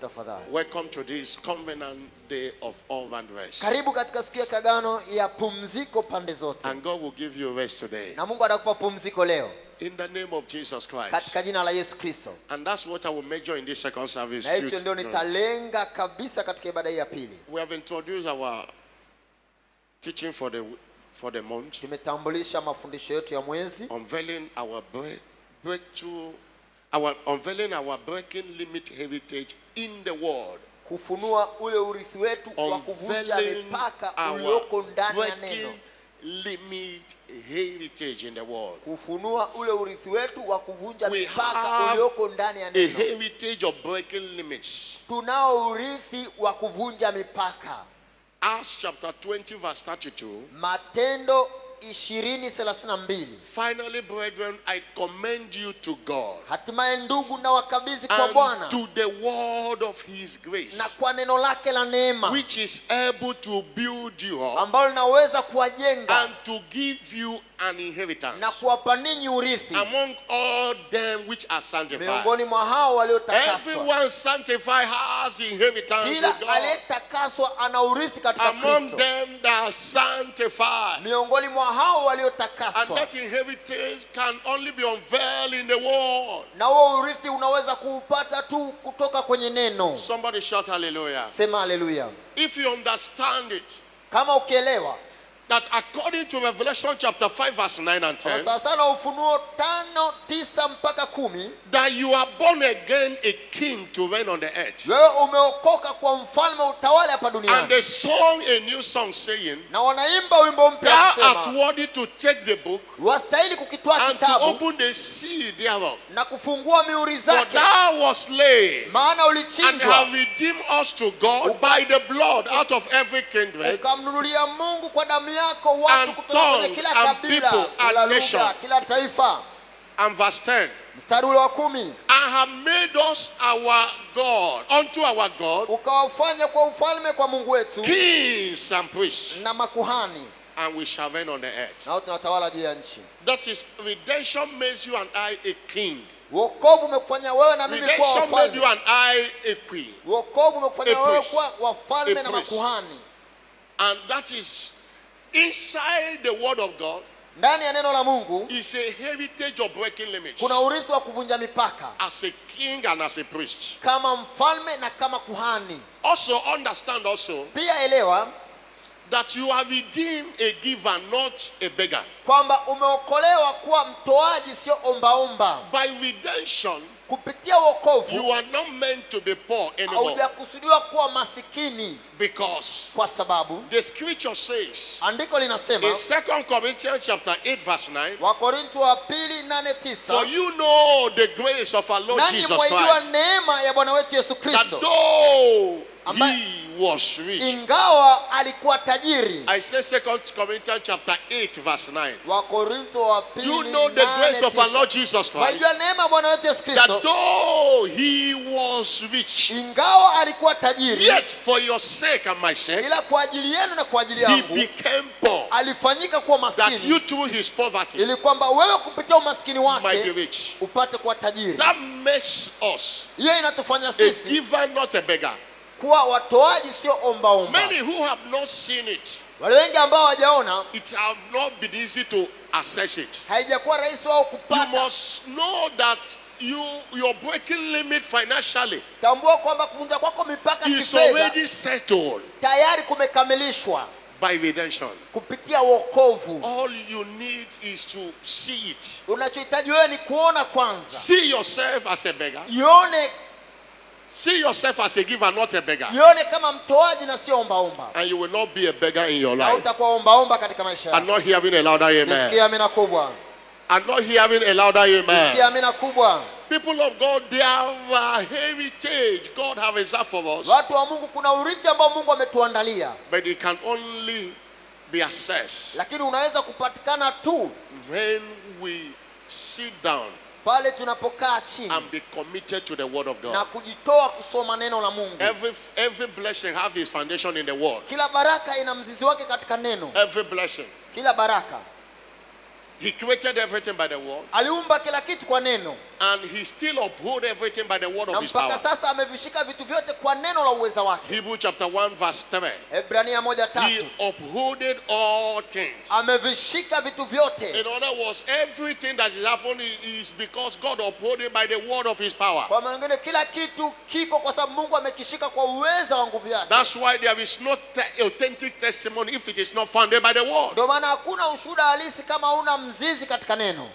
tafadhali. Welcome to this covenant day of all and rest. Karibu katika siku ya kagano ya pumziko pande zote. And God will give you rest today. Na Mungu atakupa pumziko leo. In the name of Jesus Christ. Katika jina la Yesu Kristo. And that's what I will major in this second service. Na hicho ndio nitalenga kabisa katika ibada hii ya pili. We have introduced our teaching for the month. Tumetambulisha mafundisho yetu ya mwezi. Unveiling our breakthrough, unveiling our breaking limit heritage in the world. Kufunua ule urithi wetu wa kuvunja mipaka ulioko ndani ya neno. Limit heritage in the world. Kufunua ule urithi wetu wa kuvunja mipaka ulioko ndani ya neno. A heritage of breaking limits. Tunao urithi wa kuvunja mipaka. Acts chapter 20 verse 32. Matendo 20:32. Finally, brethren, I commend you to God. Hatimaye ndugu na wakabidhi kwa Bwana. And to the word of his grace. Na kwa neno lake la neema. Which is able to build you up. Ambalo linaweza kuwajenga. And to give you an inheritance. Na kuwapa ninyi urithi. Among all them which are sanctified. Miongoni mwa hao waliotakaswa. Everyone sanctified has inheritance with God. Kila aliyetakaswa ana urithi katika Kristo. Among them that are sanctified. Miongoni mwa hao waliotakaswa. And that inheritance can only be unveiled in the word. Na huo urithi unaweza kuupata tu kutoka kwenye neno. Somebody shout hallelujah. Sema hallelujah. If you understand it. Kama ukielewa. That according to Revelation chapter 5 verse 9 and 10. Sasa na Ufunuo 5:9 mpaka 10. That you are born again a king to reign on the earth. Wewe umeokoka kwa mfalme utawale hapa duniani. And they sung a new song saying. Na wanaimba wimbo mpya Thou art worthy to take the book. Wastahili kukitwaa kitabu. And to open the seal thereof. Na kufungua mihuri zake. For thou was slain. Maana ulichinjwa. And have redeemed us to God by the blood out of every kindred. Ukamnunulia Mungu kwa damu yako watu kutoka kwenye kila kabila, kila lugha, kila taifa. And verse 10. Mstari ule wa 10. And have made us our God, unto our God. Ukawafanya kwa ufalme kwa Mungu wetu. Kings and priests. Na makuhani. And we shall reign on the earth. Na tunatawala juu ya nchi. That is, redemption makes you and I a king. Wokovu umekufanya wewe na mimi kuwa wafalme. Redemption made you and I a queen. Wokovu umekufanya wewe kuwa wafalme na makuhani. And that is inside the word of God. Ndani ya neno la Mungu is a heritage of breaking limits. Kuna urithi wa kuvunja mipaka. As a king and as a priest. Kama mfalme na kama kuhani. Also understand also. Pia elewa. That you are redeemed a giver, not a beggar. Kwamba umeokolewa kuwa mtoaji sio ombaomba. By redemption. Kupitia wokovu. You are not meant to be poor anymore. Haujakusudiwa kuwa masikini. Because. Kwa sababu. The scripture says. Andiko linasema. In 2 Corinthians chapter 8 verse 9. Wakorintho wa 2:8-9. For you know the grace of our Lord Jesus Christ. Nanyi mwajua neema ya Bwana wetu Yesu Kristo. That though he was rich. Ingawa alikuwa tajiri. I say 2 Corinthians chapter 8 verse 9. Wakorintho wa 2:8. You know the grace of our Lord Jesus Christ. Mwajua neema ya Bwana wetu Yesu Kristo. That though he was rich. Ingawa alikuwa tajiri. Yet for your sake and my sake. Ila kwa ajili yenu na kwa ajili yangu. He became poor. Alifanyika kuwa maskini. That you through his poverty. Ili kwamba wewe kupitia umaskini wake. Might be rich. Upate kuwa tajiri. That makes us. Hiyo inatufanya sisi. A giver, not a beggar. Kuwa watoaji sio ombaomba. Many who have not seen it. Wale wengi ambao hawajaona. It have not been easy to access it. Haijakuwa rahisi wao kupata. You must know that your breaking limit financially. Tambua kwamba kuvunja kwako mipaka kifedha. Is already settled. Tayari kumekamilishwa. By redemption. Kupitia wokovu. All you need is to see it. Unachohitaji wewe ni kuona kwanza. See yourself as a beggar. Ione. See yourself as a giver, not a beggar. Ione kama mtoaji na sio ombaomba. And you will not be a beggar in your life. Hautakuwa ombaomba katika maisha yako. I'm not hearing a louder amen. Sisikia amina kubwa. I'm not hearing a louder amen. Sisikia amina kubwa. People of God, they have a heritage God have reserved for us. Watu wa Mungu kuna urithi ambao Mungu ametuandalia. But it can only be accessed. Lakini unaweza kupatikana tu when we sit down. Pale tunapokaa chini. And be committed to the word of God. Na kujitoa kusoma neno la Mungu. Every blessing have its foundation in the word. Kila baraka ina mzizi wake katika neno. Every blessing. Kila baraka. He created everything by the word. Aliumba kila kitu kwa neno. And he still uphold everything by the word na of his mpaka power. sasa amevishika vitu vyote kwa neno la uweza wake. Hebrew chapter 1 verse 3. Ebrania He 1:3. upholded all things. Amevishika vitu vyote. In other words, everything that is happening is because God upholded by the word of his power. Kwa maana nyingine kila kitu kiko kwa sababu Mungu amekishika kwa uweza wa nguvu yake. That's why there is no authentic testimony if it is not founded by the word. Ndio maana hakuna ushuhuda halisi kama una mzizi katika neno.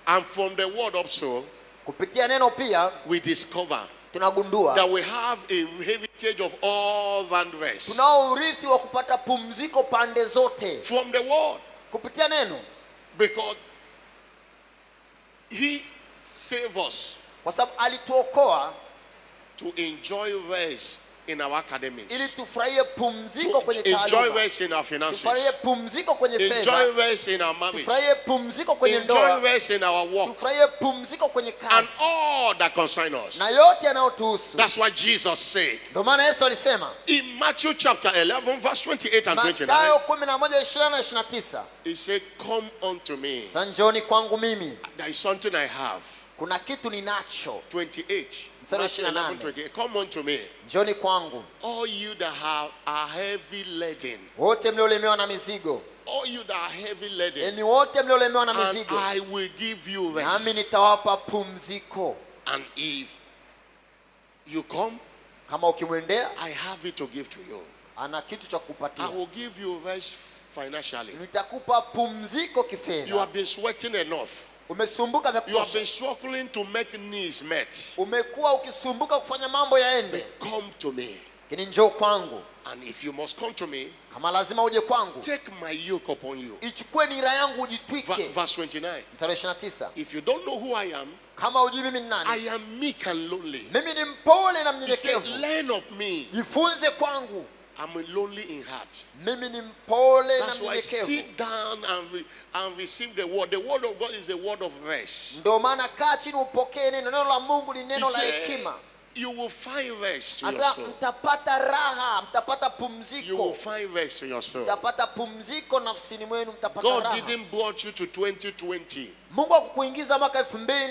And from the word also, Kupitia neno pia we discover tunagundua that we have a heritage of all boundaries. tunao urithi wa kupata pumziko pande zote From the word. kupitia neno, Because he saved us kwa sababu alituokoa to enjoy rest in our academics, ili tufurahie pumziko kwenye to enjoy taaluma, rest in our finances, tufurahie pumziko kwenye enjoy fedha, rest in our marriage, tufurahie pumziko kwenye enjoy ndoa, rest in our work, tufurahie pumziko kwenye and kazi all that concern us. na yote yanayotuhusu. That's what Jesus said Ndio maana Yesu alisema in Matthew chapter 11 verse 28 and 29. Mathayo 11:20 na 29, He said, "Come unto me. sasa njooni kwangu mimi, There is something I have." kuna kitu ninacho. 28. Mstari wa Matthew 28. 11:28. Come unto me, Njooni kwangu all you that are heavy laden, wote mliolemewa na mizigo, all you that are heavy laden, enyi wote mliolemewa na and mizigo, I will give you nami rest. nitawapa pumziko. And if you come, Kama ukimwendea I have it to give to you. ana kitu cha I kupatia. will give you rest financially. Nitakupa pumziko You kifedha. have been sweating enough. Umesumbuka vya You have been kutosha, struggling to make needs met. umekuwa ukisumbuka kufanya mambo yaende, Come to me. lakini njoo kwangu. And if you must come to me, Kama lazima uje kwangu, take my yoke upon you. ichukue nira yangu ujitwike. Verse 29. Mstari 29, If you don't know who I am, kama hujui mimi ni nani, I am meek and lonely. mimi ni mpole na He said, mnyenyekevu, learn of me. jifunze kwangu, I'm lonely in heart. mimi ni mpole na That's why mnyenyekevu. sit down and receive the word. The word of God is the word of rest. Ndio maana kaa chini upokee neno. Neno la Mungu ni He neno la said, hekima. you will find rest to your Sasa soul. mtapata raha, mtapata You will pumziko, find rest to your soul. mtapata pumziko nafsini mwenu, mtapata God raha. didn't brought you to 2020 Mungu hakukuingiza mwaka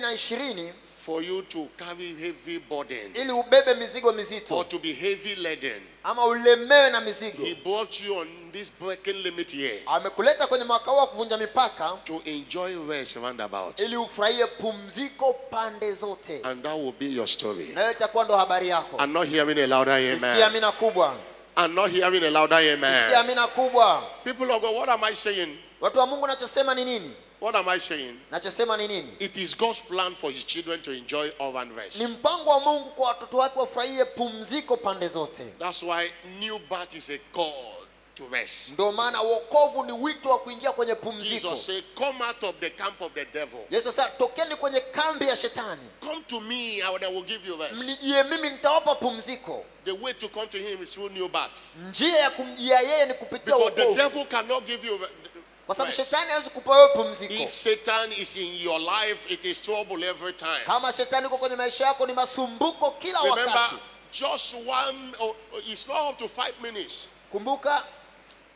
2020 for you to carry heavy burden ili ubebe mizigo or mizito to be heavy laden. ama ulemewe na mizigo. He brought you on this breaking limit year Amekuleta kwenye mwaka huu wa kuvunja mipaka to enjoy rest roundabout. ili ufurahie pumziko pande zote, And that will be your story. na hiyo itakuwa ndo habari yako. I'm not hearing a louder Sikia amen. amina kubwa, I'm not hearing a louder sikia amen. amina kubwa. People of God, what am I saying? Watu wa Mungu, nachosema ni nini? What am I saying? Nachosema ni nini? It is God's plan for his children to enjoy all and rest. Ni mpango wa Mungu kwa watoto wake wafurahie pumziko pande zote. That's why new birth is a call to rest. Ndio maana wokovu ni wito wa kuingia kwenye pumziko. Jesus said, come out of the camp of the devil. Yesu sasa, tokeni kwenye kambi ya shetani, Come to me and I will give you rest. mnijie mimi nitawapa pumziko. The way to come to him is through new birth. Njia ya kumjia yeye ni kupitia Because the wokovu, devil cannot give you kwa sababu rest. shetani hawezi kupa wewe pumziko. If Satan is in your life, it is trouble every time. Kama shetani yuko kwenye maisha yako, ni masumbuko kila Remember, wakati. just one, it's not up to 5 minutes. Kumbuka,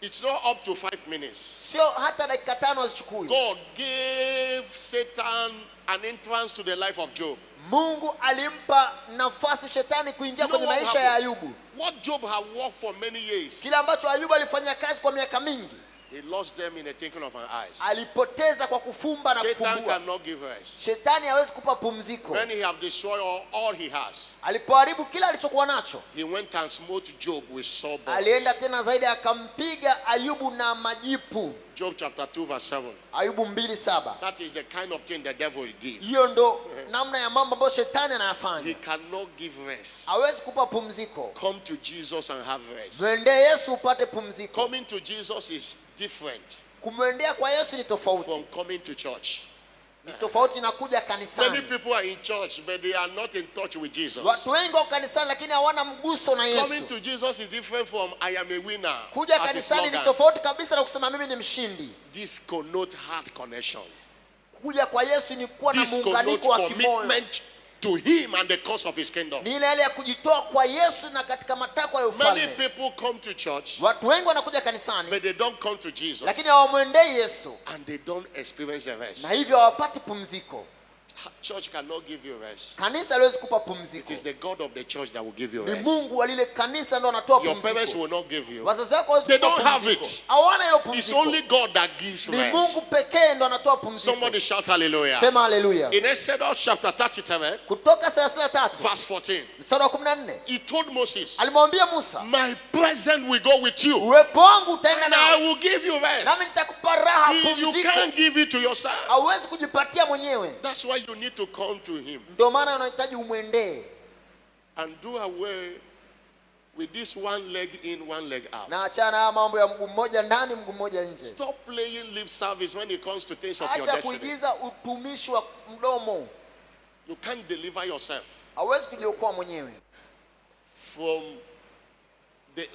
It's not up to 5 minutes. sio hata dakika 5 hazichukui. God gave Satan an entrance to the life of Job. Mungu alimpa nafasi shetani kuingia You know kwenye what maisha ya happened? Ayubu. What Job had worked for many years, Kile ambacho Ayubu alifanya kazi kwa miaka mingi, he lost them in the twinkling of an eye. alipoteza kwa kufumba na Satan kufumbua. cannot give rest. Shetani hawezi kupa pumziko. When he have destroyed all he has, Alipoharibu kila alichokuwa nacho, he went and smote Job with swords. alienda tena zaidi, akampiga Ayubu na majipu. Job chapter 2 verse 7. Ayubu 2:7. That is the kind of thing the devil will give. Hiyo ndo namna ya mambo ambayo shetani He anayafanya. cannot give rest. Hawezi kupa pumziko. Come to Jesus and have rest. Mwendee Yesu upate pumziko. Coming to Jesus is different Kumwendea kwa Yesu ni from tofauti. coming to church. Ni tofauti na kuja Many kanisani. people are in church, but they are not in touch with Jesus. Watu wengi wako kanisani lakini hawana mguso na Coming Yesu. to Jesus is different from I am a winner. Kuja as a kanisani ni slogan. tofauti kabisa na kusema mimi ni mshindi. This connotes heart connection. Kuja kwa Yesu ni kuwa na This muunganiko connotes wa kimoyo. commitment to him and the cause of his kingdom. Ni ile ya kujitoa kwa Yesu na katika matakwa ya Many ufalme. people come to church, Watu wengi wanakuja kanisani but they don't come to Jesus. lakini hawamwendei Yesu, And they don't experience the rest. na hivyo hawapati pumziko. Church cannot give you rest. Kanisa haliwezi kupa It pumziko. is the God of the church that will give you Ni rest. Mungu wa lile kanisa ndo anatoa Your parents pumziko. will not give you. Wazazi wako hawezi They kupa don't have pumziko. it. Hawana hilo It's pumziko. only God that gives Ni rest. Mungu pekee ndo anatoa pumziko. Somebody shout hallelujah. Sema haleluya. In Exodus chapter 33, Kutoka 33 verse 14, mstari wa 14 he told Moses, alimwambia Musa, my presence will go with you, uwepo wangu utaenda and I nawe, will give you nami rest. nitakupa raha You pumziko. can't give it to yourself. Hauwezi kujipatia mwenyewe. That's why you need to come to him Ndio maana unahitaji umwendee and do away with this one leg in, one leg out. na achana haya mambo ya mguu mmoja ndani mguu mmoja nje. Stop playing lip service when it comes to things of your Acha destiny. kuigiza utumishi wa mdomo. You can't deliver yourself Hauwezi kujiokoa mwenyewe from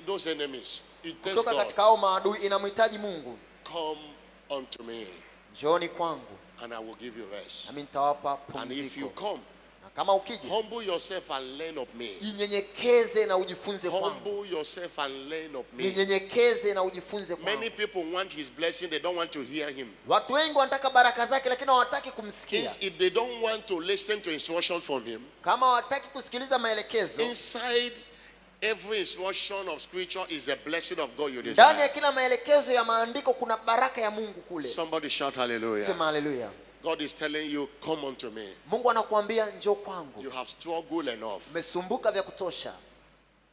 those enemies. It takes kutoka God. katika hao maadui. Inamhitaji Mungu, Come unto me, njooni kwangu and I will give you rest. nami nitawapa And if you pumziko. come, Na kama ukija, humble yourself and learn of me. jinyenyekeze na ujifunze kwangu. Humble yourself and learn of me. Jinyenyekeze na ujifunze Many kwangu. people want his blessing, they don't want to hear him. Watu wengi wanataka baraka zake lakini hawataki kumsikia. If they don't want to listen to instruction from him, Kama hawataki kusikiliza maelekezo, inside every instruction of scripture is a blessing of God you ndani ya desire. kila maelekezo ya maandiko kuna baraka ya Mungu kule. Somebody shout hallelujah. Sema haleluya. God is telling you, come unto me. Mungu anakuambia njoo kwangu. You have struggled enough. Umesumbuka vya kutosha.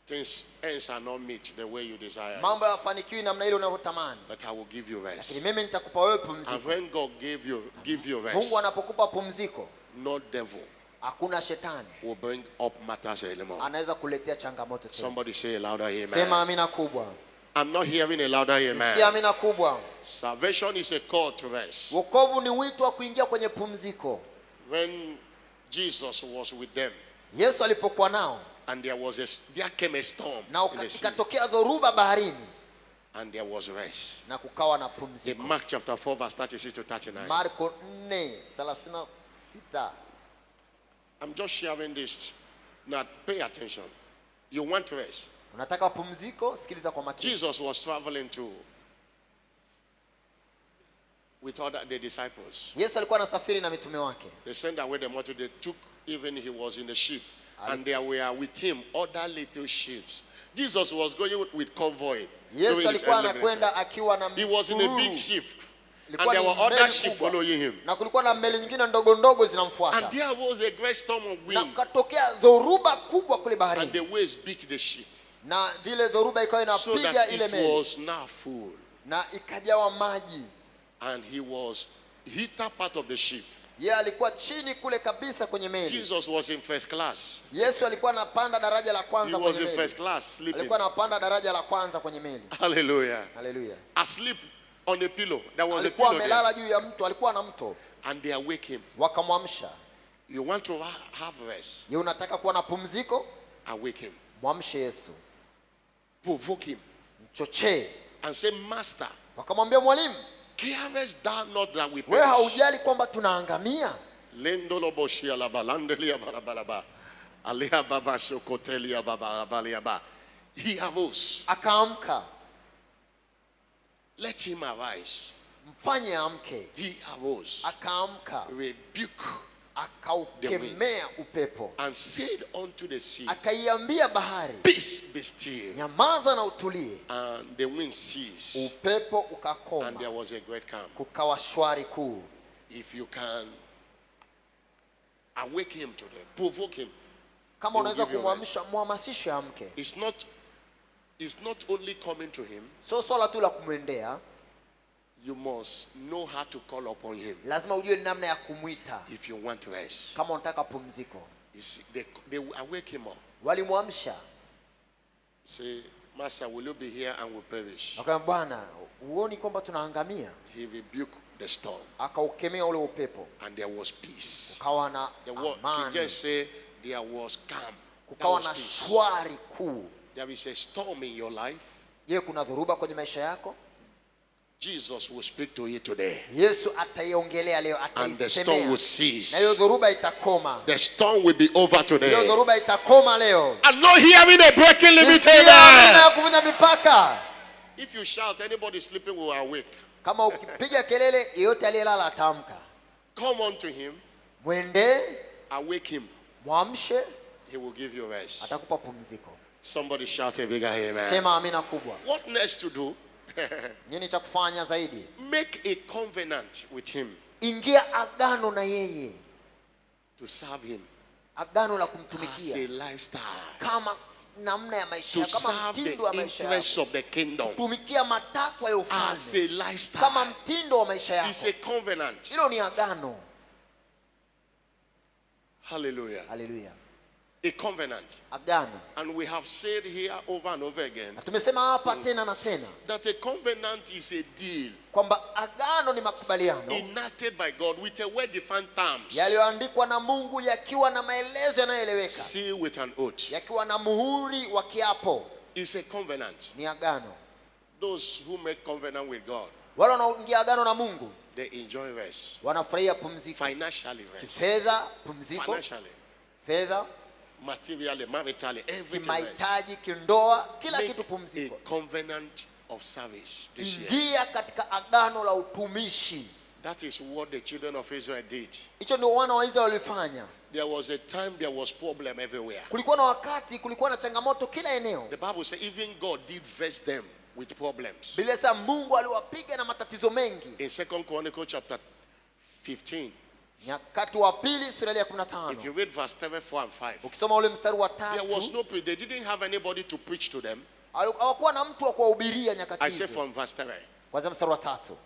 Things ends are not meet the way you desire. Mambo hayafanikiwi namna ile unavyotamani. But I will give you Lakini rest. mimi nitakupa wewe And pumziko. when God give you rest, Mungu anapokupa pumziko, no devil hakuna shetani will bring up matters anymore. anaweza kuletea changamoto tena. Somebody say a louder Sema amen. amina kubwa. I'm not hearing a louder Sikia amen. amina kubwa. Salvation is a call to rest. Wokovu ni wito wa kuingia kwenye pumziko. When Jesus was with them, Yesu alipokuwa nao and there came a storm na in the sea, ikatokea dhoruba baharini and there was rest. na kukawa na In pumziko. Mark chapter 4, verse 36 to 39. Marko 4:36. I'm just sharing this. Now pay attention. You want rest. Unataka pumziko? Sikiliza kwa makini. Jesus was traveling with the disciples. Yesu alikuwa anasafiri na mitume wake. They sent away the multitude. They took, even he was in the ship, and there were with him other little ships. Jesus was going with convoy. Yesu during his alikuwa early anakwenda ministry. akiwa na He was in a big msururu. ship, and Ilikuwa there ni were other meli ships kubwa. following him. Na kulikuwa na meli nyingine ndogo ndogo And zinamfuata. there was a great storm of Na wind, katokea dhoruba kubwa kule and baharini. the waves beat the ship, Na vile dhoruba ikawa so inapiga that ile it meli was now full. na ikajawa maji. And he was hitter part of the ship. Yeye alikuwa chini kule kabisa kwenye meli. Jesus was in first class. Yesu alikuwa anapanda daraja la He kwanza was kwenye in meli. first class sleeping. Alikuwa anapanda daraja la kwanza kwenye meli. Hallelujah. Haleluya. Asleep on a pillow. There was a Alikuwa pillow there. amelala juu ya mto, alikuwa na mto. And they awake him. Wakamwamsha. You want to have rest? Je, unataka kuwa na pumziko? Awake him. Mwamshe Yesu. Provoke him. Mchochee. And say, Master, Wakamwambia, mwalimu, carest thou not that we wewe perish? haujali kwamba tunaangamia? Lendoloboshia labalandelia balabalaba. Alia baba shokotelia babaliaba. He arose. Akaamka. Let him arise. Mfanye amke. He arose. Akaamka. Rebuke Akaukemea upepo. and said unto the sea, Akaiambia bahari, peace be still. nyamaza na utulie. And the wind ceased. Upepo And there ukakoma. was a great calm. Kukawa shwari kuu. If you can awake him today, provoke him. Kama He will unaweza give you kumwamsha, mhamasishe amke. It's not only coming to him, Sio swala tu la kumwendea, you must know how to call upon him lazima ujue namna ya kumwita if you want rest. kama unataka pumziko. You see, they will awake him up. Walimwamsha. Say, Master, will you be here and will perish? Akamwambia, Bwana, huoni kwamba tunaangamia? He rebuked the storm, Akaukemea ule upepo. and there was peace. Kukawa na The word he amani. just say there was calm. There Kukawa was na peace. shwari kuu. There is a storm in your life. Je, kuna dhoruba kwenye maisha yako? Jesus will speak to you today, Yesu ataiongelea leo, and the storm will ataisemea. Na hiyo cease. dhoruba itakoma. The storm will be over Hiyo today. dhoruba itakoma leo. I'm not hearing a breaking limit. Sisikia maneno Amen. ya kuvunja mipaka. If you shout, anybody sleeping will awake. Kama ukipiga kelele, yeyote aliyelala ataamka. Come unto him, Mwende, awake him. mwamshe, He will give you rest. atakupa pumziko. Somebody shout a bigger amen. Sema amina kubwa. What next to do? Nini cha kufanya zaidi? Make a covenant with him. Ingia agano na yeye. To serve him. Agano la As a kumtumikia. lifestyle. Kama namna ya maisha, To kama serve mtindo wa the maisha interests yako. of the kingdom. Tumikia matakwa ya As ufalme. a lifestyle. Kama mtindo wa maisha It's yako. a covenant. Hilo ni agano. Hallelujah. Haleluya. A covenant. Agano. And we have said here over and over again Na tumesema hapa tena na tena that a covenant is a deal kwamba agano ni makubaliano enacted by God with a well-defined terms, yaliyoandikwa na Mungu yakiwa na maelezo yanayoeleweka, sealed with an oath. yakiwa na muhuri wa kiapo. It's a covenant. Ni agano. Those who make covenant with God, Wale wanaoingia agano na Mungu they enjoy rest. wanafurahia pumziko, Financially rest. kifedha pumziko, Financially, fedha, materially, maritally, everything rest. kimahitaji, kindoa, kila kitu Make a pumziko. covenant of service this year. Ingia katika agano la utumishi. That is what the children of Israel did. Hicho ndio wana wa Israeli walifanya. There was a time there was problem everywhere. Kulikuwa na wakati kulikuwa na changamoto kila eneo. The Bible says even God did vex them with problems. Bila shaka Mungu aliwapiga na matatizo mengi. In 2 Chronicles chapter 15, Nyakati wa pili sura ya if 15. you read verse 3, 4 and 5, Ukisoma ule mstari wa there was 3, no they didn't have anybody to preach to them. hawakuwa na mtu wa kuwahubiria nyakati I say hizo. from verse 3, Kwanza mstari wa 3.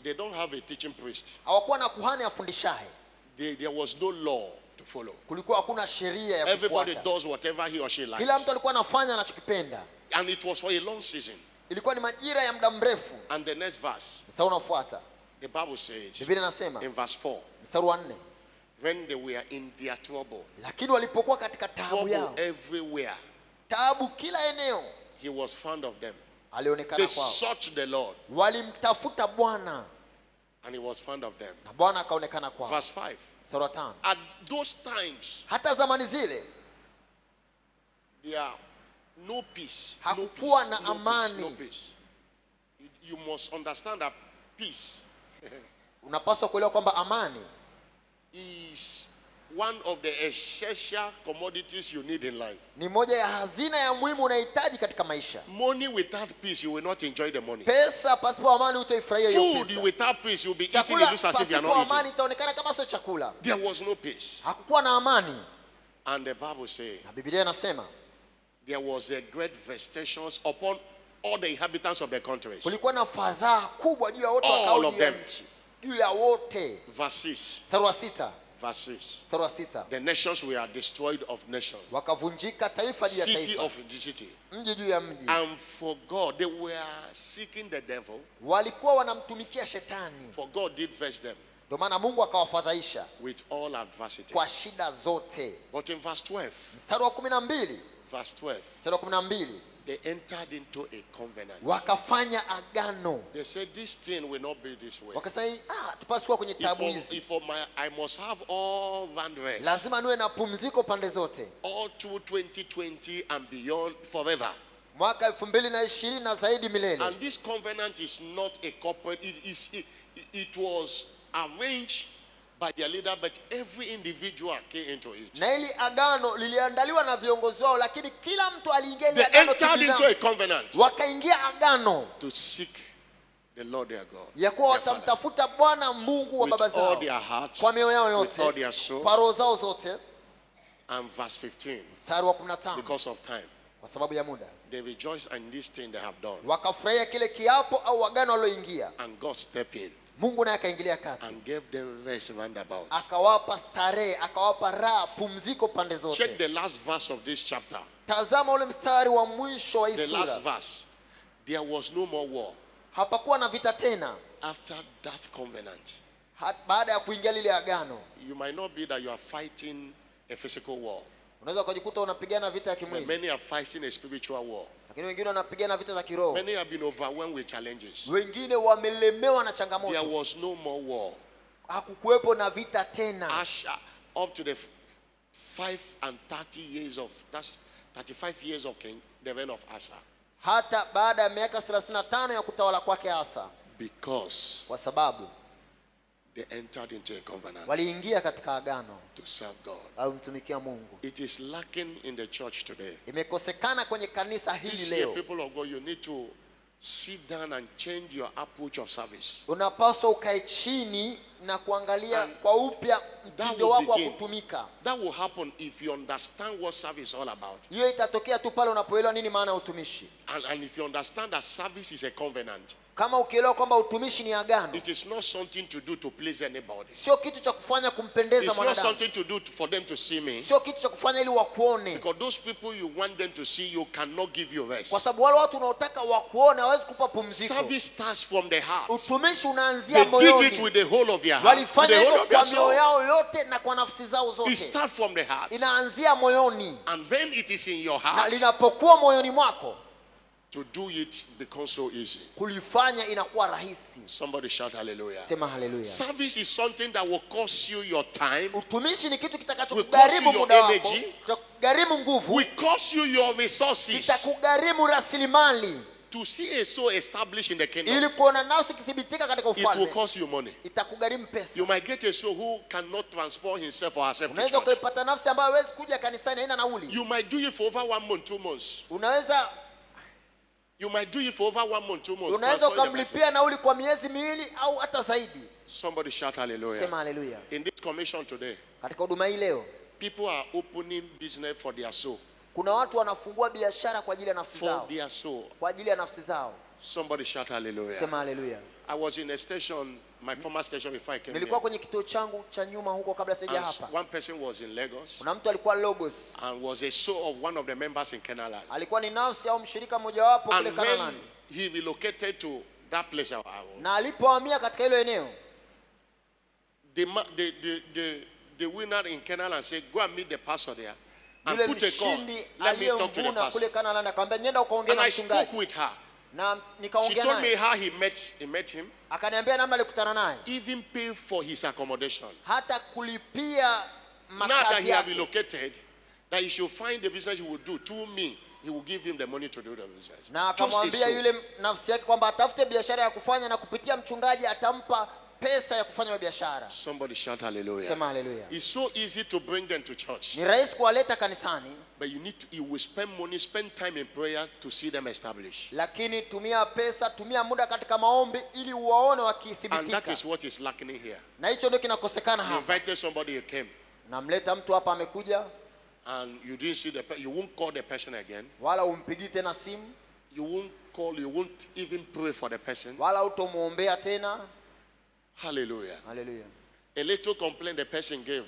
they don't have a teaching priest. Hawakuwa na kuhani afundishaye. There was no law to follow. Kulikuwa hakuna sheria ya Everybody kufuata. does whatever he or she likes. Kila mtu alikuwa anafanya anachokipenda. And it was for a long season. Ilikuwa ni majira ya muda mrefu. And the next verse, Mstari unaofuata. the Bible says Biblia inasema in verse 4, mstari wa 4, when they were in their trouble, lakini walipokuwa katika taabu trouble yao, everywhere, taabu kila eneo, he was fond of them. alionekana They kwao. sought the Lord, Walimtafuta Bwana and he was fond of them. na Bwana akaonekana kwao. Verse 5, Mstari wa 5. at those times, Hata zamani zile there are no peace. No peace, hakukuwa na no peace, amani. no peace. You must understand that peace unapaswa kuelewa kwamba amani is one of the essential commodities you need in life. ni moja ya hazina ya muhimu unahitaji katika maisha. Money without peace, you will not enjoy the money. Pesa pasipo amani hutaifurahia hiyo Food pesa. without peace, you'll be eating Chakula it looks as if you are pasipo not amani eating. itaonekana kama sio chakula. There was no peace. Hakukuwa na amani. And the Bible says Na Biblia inasema there was a great vexation upon all the inhabitants of the countries. kulikuwa na fadhaa kubwa juu ya wote All wakao of juu ya them. nchi. Juu ya wote. Verse 6. Mstari wa 6. Verse 6. Mstari wa 6. The nations were destroyed of nations. Wakavunjika taifa juu ya City taifa. of the city. Mji juu ya mji. And for God, they were seeking the devil. Walikuwa wanamtumikia shetani. For God did vex them Ndio maana Mungu akawafadhaisha with all adversity. kwa shida zote. But in verse 12, Mstari wa 12. verse 12, Mstari wa 12. they entered into a covenant. Wakafanya agano. They said, this thing will not be this way. Wakasema tupaswa kuwa kwenye tabu hizi. I must have all round rest. Lazima niwe na pumziko pande zote. All through 2020 and beyond forever. Mwaka 2020 na zaidi milele. And this covenant is not a corporate, it was arranged by their leader, but every individual came into it. Na hili agano liliandaliwa na viongozi wao, lakini kila mtu aliingia ile They agano entered into a kibinafsi. covenant Wakaingia agano to seek the Lord their God, ya kuwa their Father, watamtafuta Bwana Mungu wa with baba all zao their hearts, kwa mioyo yao with all yote, their soul. kwa roho zao zote. And verse 15, Mstari wa 15. because of time, Kwa sababu ya muda they rejoiced in this thing they have done. wakafurahia kile kiapo au agano waliloingia. And God stepped in Mungu naye akaingilia kati, and gave them rest round about. akawapa starehe, akawapa raha, pumziko pande Check zote. the last verse of this chapter. Tazama ule mstari wa mwisho wa hii The last sura. verse. There was no more war Hapakuwa na vita tena after that covenant. baada ya kuingia lile agano. You might not be that you are fighting a physical war, Unaweza ukajikuta unapigana vita ya but kimwili, many are fighting a spiritual war. lakini wengine wanapigana vita za kiroho. Many have been overwhelmed with challenges. Wengine wamelemewa na There changamoto. was no more war. Hakukuwepo na vita tena. Asher, up to the 5 and 30 years of, that's 35 years of king, the reign of Asher. Hata baada ya miaka 35 ya kutawala kwake Asa, Because kwa sababu They entered into a covenant waliingia katika agano to serve God. au mtumikia Mungu. It is lacking in the church today. Imekosekana kwenye kanisa hili This year, leo. people of God, you need to sit down and change your approach of service. Unapaswa ukae chini na kuangalia kwa upya mtindo wako wa kutumika. That will happen if you understand what service is all about. Hiyo itatokea tu pale unapoelewa nini maana ya utumishi. And if you understand that service is a covenant. Kama ukielewa kwamba utumishi ni agano. It is not something to do to please anybody. Sio kitu cha kufanya kumpendeza mwanadamu. It's not something to do for them to see me. Sio kitu cha kufanya ili wakuone. Because those people you want them to see you cannot give you rest. Kwa sababu wale watu unaotaka wakuone hawezi kupa pumziko. Service starts from the heart. Utumishi unaanzia moyoni. They did it with the whole of their heart. Walifanya hivyo kwa mioyo yao yote na kwa nafsi zao zote. It starts from the heart. Inaanzia moyoni. And when it is in your Na heart, linapokuwa moyoni mwako, to do it becomes so easy. kulifanya inakuwa rahisi. Somebody shout hallelujah. Sema hallelujah. Service is something that will cost you your time. Utumishi ni kitu Will kitakachokugharimu cost you muda your wako, energy. kitakugharimu nguvu, Will cost you your resources. kitakugharimu rasilimali. To see a soul established in the kingdom, Ili kuona nafsi ikithibitika katika it will ufalme, cost you money. itakugharimu pesa. You might get a soul who cannot transport himself or herself to Unaweza church. ukaipata nafsi ambayo hawezi kuja kanisani, haina nauli. You might do it for over 1 month, 2 months. You might do it for over 1 month, 2 months. Unaweza ukamlipia nauli kwa miezi miwili au hata zaidi. Somebody shout hallelujah. Sema hallelujah. In this commission today, Katika huduma hii leo, people are opening business for their soul. kuna watu wanafungua biashara kwa ajili ya nafsi For zao. their soul. Kwa ajili ya nafsi zao. Somebody shout hallelujah. Sema hallelujah. I was in a station, my former station before I came Nilikuwa here. kwenye kituo changu cha nyuma huko kabla sija And hapa. one person was in Lagos Kuna mtu alikuwa Lagos. and was a soul of one of the members in Kenaland. Alikuwa ni nafsi au mshirika mmoja wapo kule And when Kanaland. he relocated to that place, Na alipohamia katika hilo eneo, the winner in Kenaland said, go and meet the pastor there and yule put a call. mshindi Let me talk to the aliyemvuna pastor. kule Kanaland akamwambia nenda ukaongea And na I spoke mchungaji. with her. Na She nikaongea told me naye. how he met him, Akaniambia namna alikutana naye. even pay for his accommodation. Hata kulipia Now that makazi he had yake. relocated, that he should find the business he would do to me, he will give him the money to do the business. Na Just a akamwambia soul. yule nafsi yake kwamba atafute biashara ya kufanya na kupitia mchungaji atampa pesa ya kufanya biashara. Somebody shout hallelujah. Sema hallelujah. It's so easy to bring them to church, Ni rahisi kuwaleta kanisani, but you will spend money, spend time in prayer to see them established. lakini tumia pesa, tumia muda katika maombi ili uwaone And that wakithibitika. is what is lacking here. Na hicho ndio kinakosekana You hapa. invited somebody, you came, Namleta mtu hapa amekuja, and you didn't see you won't call the person again. wala umpigii tena simu, You won't call, you won't even pray for the person. wala utomuombea tena. Hallelujah. Haleluya. A little complaint the person gave,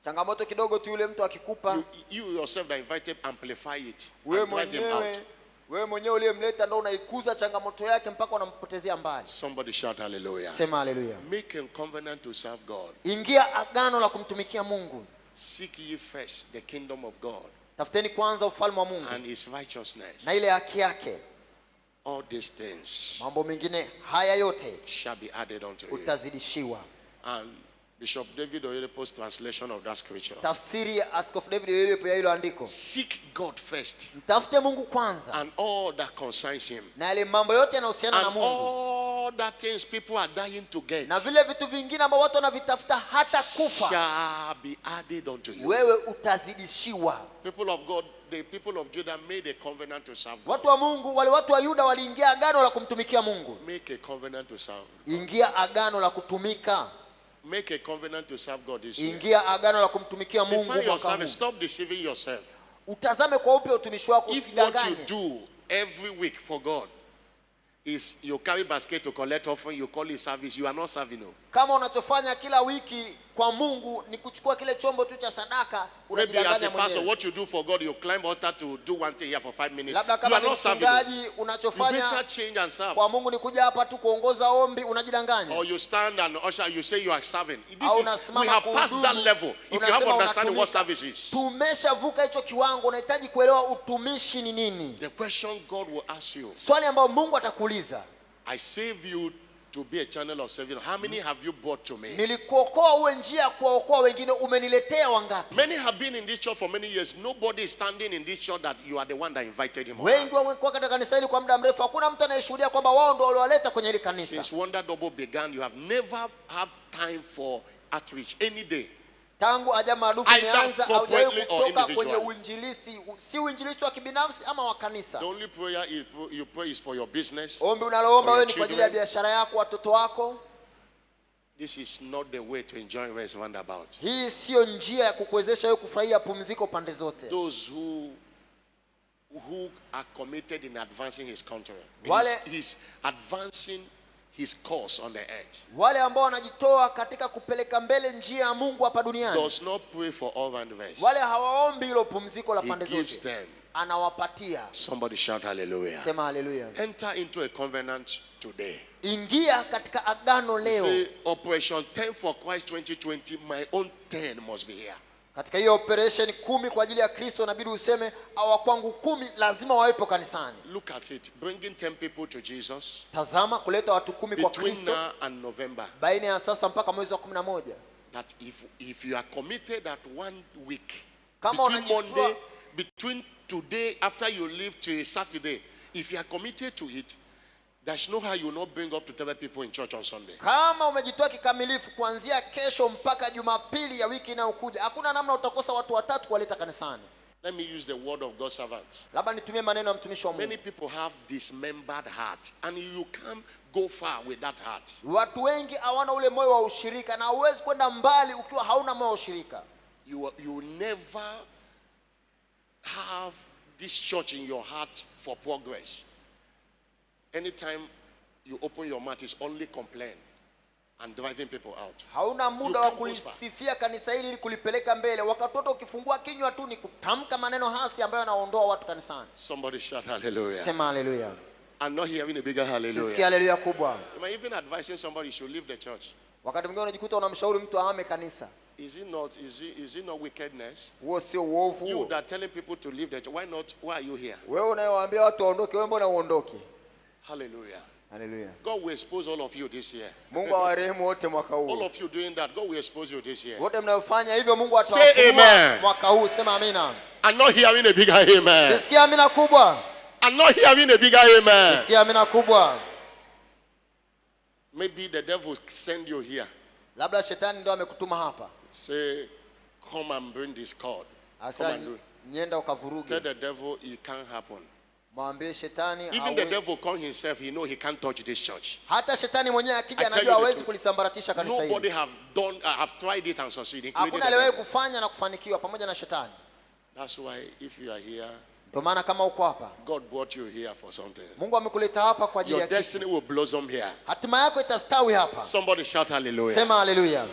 Changamoto kidogo tu yule mtu akikupa, you yourself that invited, amplify it wewe and drive him out. mwenyewe uliyemleta ndio unaikuza changamoto yake mpaka unampotezea mbali. Somebody shout hallelujah. Sema haleluya. Make a covenant to serve God. Ingia agano la kumtumikia Mungu. Seek ye first the kingdom of God Tafuteni kwanza ufalme wa Mungu and his righteousness. na ile haki yake. All these things Mambo mengine haya yote shall be added unto you. utazidishiwa. And Bishop David Oyedepo's translation of that scripture. Tafsiri ya Askofu David Oyedepo ya hilo andiko. Seek God first Mtafute Mungu kwanza and all that concerns him. na yale mambo yote yanayohusiana na And Mungu. all that things people are dying to get Na vile vitu vingine ambavyo watu wanavitafuta hata kufa, shall be added unto you. wewe utazidishiwa. People of God, the people of Judah made a covenant to serve God. Watu wa Mungu, wale watu wa Yuda waliingia agano la kumtumikia Mungu. Make a covenant to serve. Ingia agano la kutumika. Make a covenant to serve God this year. Ingia agano la kumtumikia Mungu Define mwaka yourself. huu. Stop deceiving yourself. Utazame kwa upya utumishi wako, If what you usidanganye. do every week for God is you carry basket to collect offering, you call it service, you are not serving. No. Kama unachofanya kila wiki kwa Mungu ni kuchukua kile chombo tu cha sadaka, Maybe as unajidanganya a pastor, mwenyewe. what you do for God, you climb altar to do one thing here for 5 minutes. Labda You kama are ni not serving. No. mchungaji, You unachofanya better change and serve. kwa Mungu ni kuja hapa tu kuongoza ombi, unajidanganya. Or you stand and usher, you say you are serving. This Au is, we unasimama have passed that kuhudumu, level. If you have unasema understanding what unatumika. service is. Tumeshavuka hicho kiwango, unahitaji kuelewa utumishi ni nini. The question God will ask you, Swali ambalo Mungu atakuuliza, I save you to be a channel of service. How many have you brought to me? Nilikuokoa uwe njia ya kuwaokoa wengine, umeniletea wangapi? Many have been in this church for many years. Nobody is standing in this church that you are the one that invited him. Wengi wamekuwa katika kanisa hili kwa muda mrefu, hakuna mtu anayeshuhudia kwamba wao ndio waliowaleta kwenye hili kanisa. Since Wonder Double began, you have never have time for outreach any day. Tangu aja maarufu imeanza haujawahi kutoka kwenye uinjilisti, si uinjilisti wa kibinafsi ama wa kanisa. The only prayer you pray is for your business. Ombi unaloomba wewe ni kwa ajili ya biashara yako, watoto wako. This is not the way to enjoy rest roundabout. Hii sio njia ya kukuwezesha wewe kufurahia pumziko pande zote. Those who are committed in advancing his country. He's advancing his cause on the earth. Wale ambao wanajitoa katika kupeleka mbele njia ya Mungu hapa duniani. Does not pray for all round rest. Wale hawaombi hilo pumziko la pande zote. He gives them. Anawapatia. Somebody shout hallelujah. Sema hallelujah. Enter into a covenant today. Ingia katika agano leo. Say Operation 10 for Christ 2020, my own 10 must be here. Katika hiyo operation 10 kwa ajili ya Kristo inabidi useme hawa kwangu 10 lazima wawepo kanisani. Look at it, bringing 10 people to Jesus. Tazama kuleta watu 10 kwa Kristo. Between now and November. Baina ya sasa mpaka mwezi wa 11. That if you are committed that 1 week, kama between today after you leave to Saturday, if you are committed to it, there's no how you will not bring up to 10 people in church on Sunday. Kama umejitoa kikamilifu kuanzia kesho mpaka Jumapili ya wiki inayokuja, hakuna namna utakosa watu watatu kuwaleta kanisani. Let me use the word of God's servants. Labda nitumie maneno ya mtumishi wa Mungu. Many people have dismembered heart and you can't go far with that heart. Watu wengi hawana ule moyo wa ushirika na huwezi kwenda mbali ukiwa hauna moyo wa ushirika. You never have this church in your heart for progress. Anytime you open your mouth, it's only complain and driving people out. Hauna muda wa kulisifia kanisa hili ili kulipeleka mbele. Wakati wote ukifungua kinywa tu ni kutamka maneno hasi ambayo yanaondoa watu kanisani. Somebody shout hallelujah. Sema hallelujah. I'm not hearing a bigger hallelujah. Sisikia hallelujah kubwa. Am I even advising somebody should leave the church? Wakati mwingine unajikuta unamshauri mtu ahame kanisa. Is it not wickedness? Huo sio uovu. You that telling people to leave the church, why are you here? Wewe unayewaambia watu waondoke, wewe mbona uondoke? Hallelujah. Hallelujah. God will expose all of you this year. Mungu awarehemu wote mwaka huu. All of you doing that, God will expose you this year. Wote mnayofanya hivyo Mungu atawafunua mwaka huu. Sema amina. I'm not hearing a bigger amen. Sisikia amina kubwa. I'm not hearing a bigger amen. Sisikia amina kubwa. Maybe the devil send you here. Labda shetani ndio amekutuma hapa. Say, come and bring this cord. Asa nyenda ukavuruge. Tell the devil it can't happen. Mwambie shetani even the devil call himself, he know he can't touch this church. Hata shetani mwenyewe akija anajua hawezi kulisambaratisha kanisa hili. Nobody have tried it and succeeded. Hakuna aliyewahi kufanya na kufanikiwa pamoja na shetani. That's why if you are here, ndio maana kama uko hapa, God brought you here for something. Mungu amekuleta hapa kwa ajili ya kitu. Your destiny will blossom here. Hatima yako itastawi hapa. Somebody shout hallelujah. Sema hallelujah.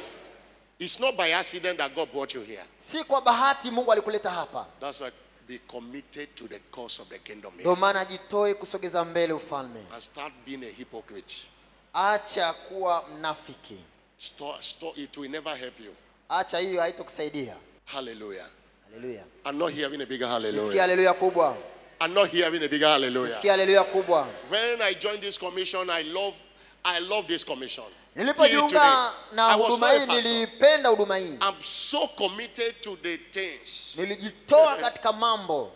It's not by accident that God brought you here. Si kwa bahati Mungu alikuleta hapa. That's why be committed to the cause of the kingdom. Ndio maana jitoe kusogeza mbele ufalme. And start being a hypocrite. Acha kuwa mnafiki. It will never help you. Acha hiyo haitokusaidia. Hallelujah. Hallelujah. I'm not hearing a bigger hallelujah. Sisikia hallelujah kubwa. I'm not hearing a bigger hallelujah. Sisikia hallelujah kubwa. When I joined this commission, I love this commission. Nilipojiunga na huduma hii nilipenda huduma hii. I'm so committed to the things. Nilijitoa katika mambo.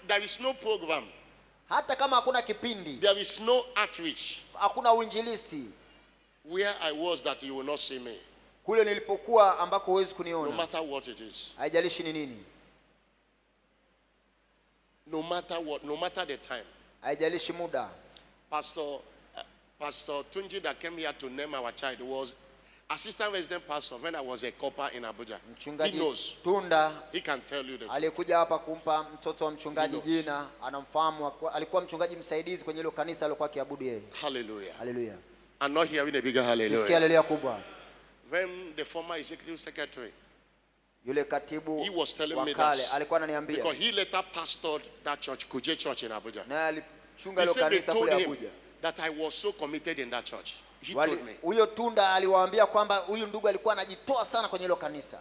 There is no program. Hata kama hakuna kipindi. There is no outreach. Hakuna uinjilisti. Where I was that you will not see me. Kule nilipokuwa ambako huwezi kuniona. No matter what it is. Haijalishi ni nini. No matter what, no matter the time. Haijalishi muda. Pastor Tunji that came here to name our child was assistant resident pastor when I was a copper in Abuja. Mchungaji he knows. Tunda. He can tell you that. Alikuja hapa kumpa mtoto wa mchungaji jina, anamfahamu, alikuwa mchungaji msaidizi kwenye ile kanisa alikuwa akiabudu yeye. Hallelujah. Hallelujah. I'm not hearing a bigger hallelujah. Sisikia hallelujah kubwa. When the former executive secretary, yule katibu he was telling me that alikuwa ananiambia because he later pastored that church, Kuje Church in Abuja. Na alichunga ile kanisa kule Abuja. That I was so committed in that church. He told me. Huyo Tunda aliwaambia kwamba huyu ndugu alikuwa anajitoa sana kwenye ile kanisa.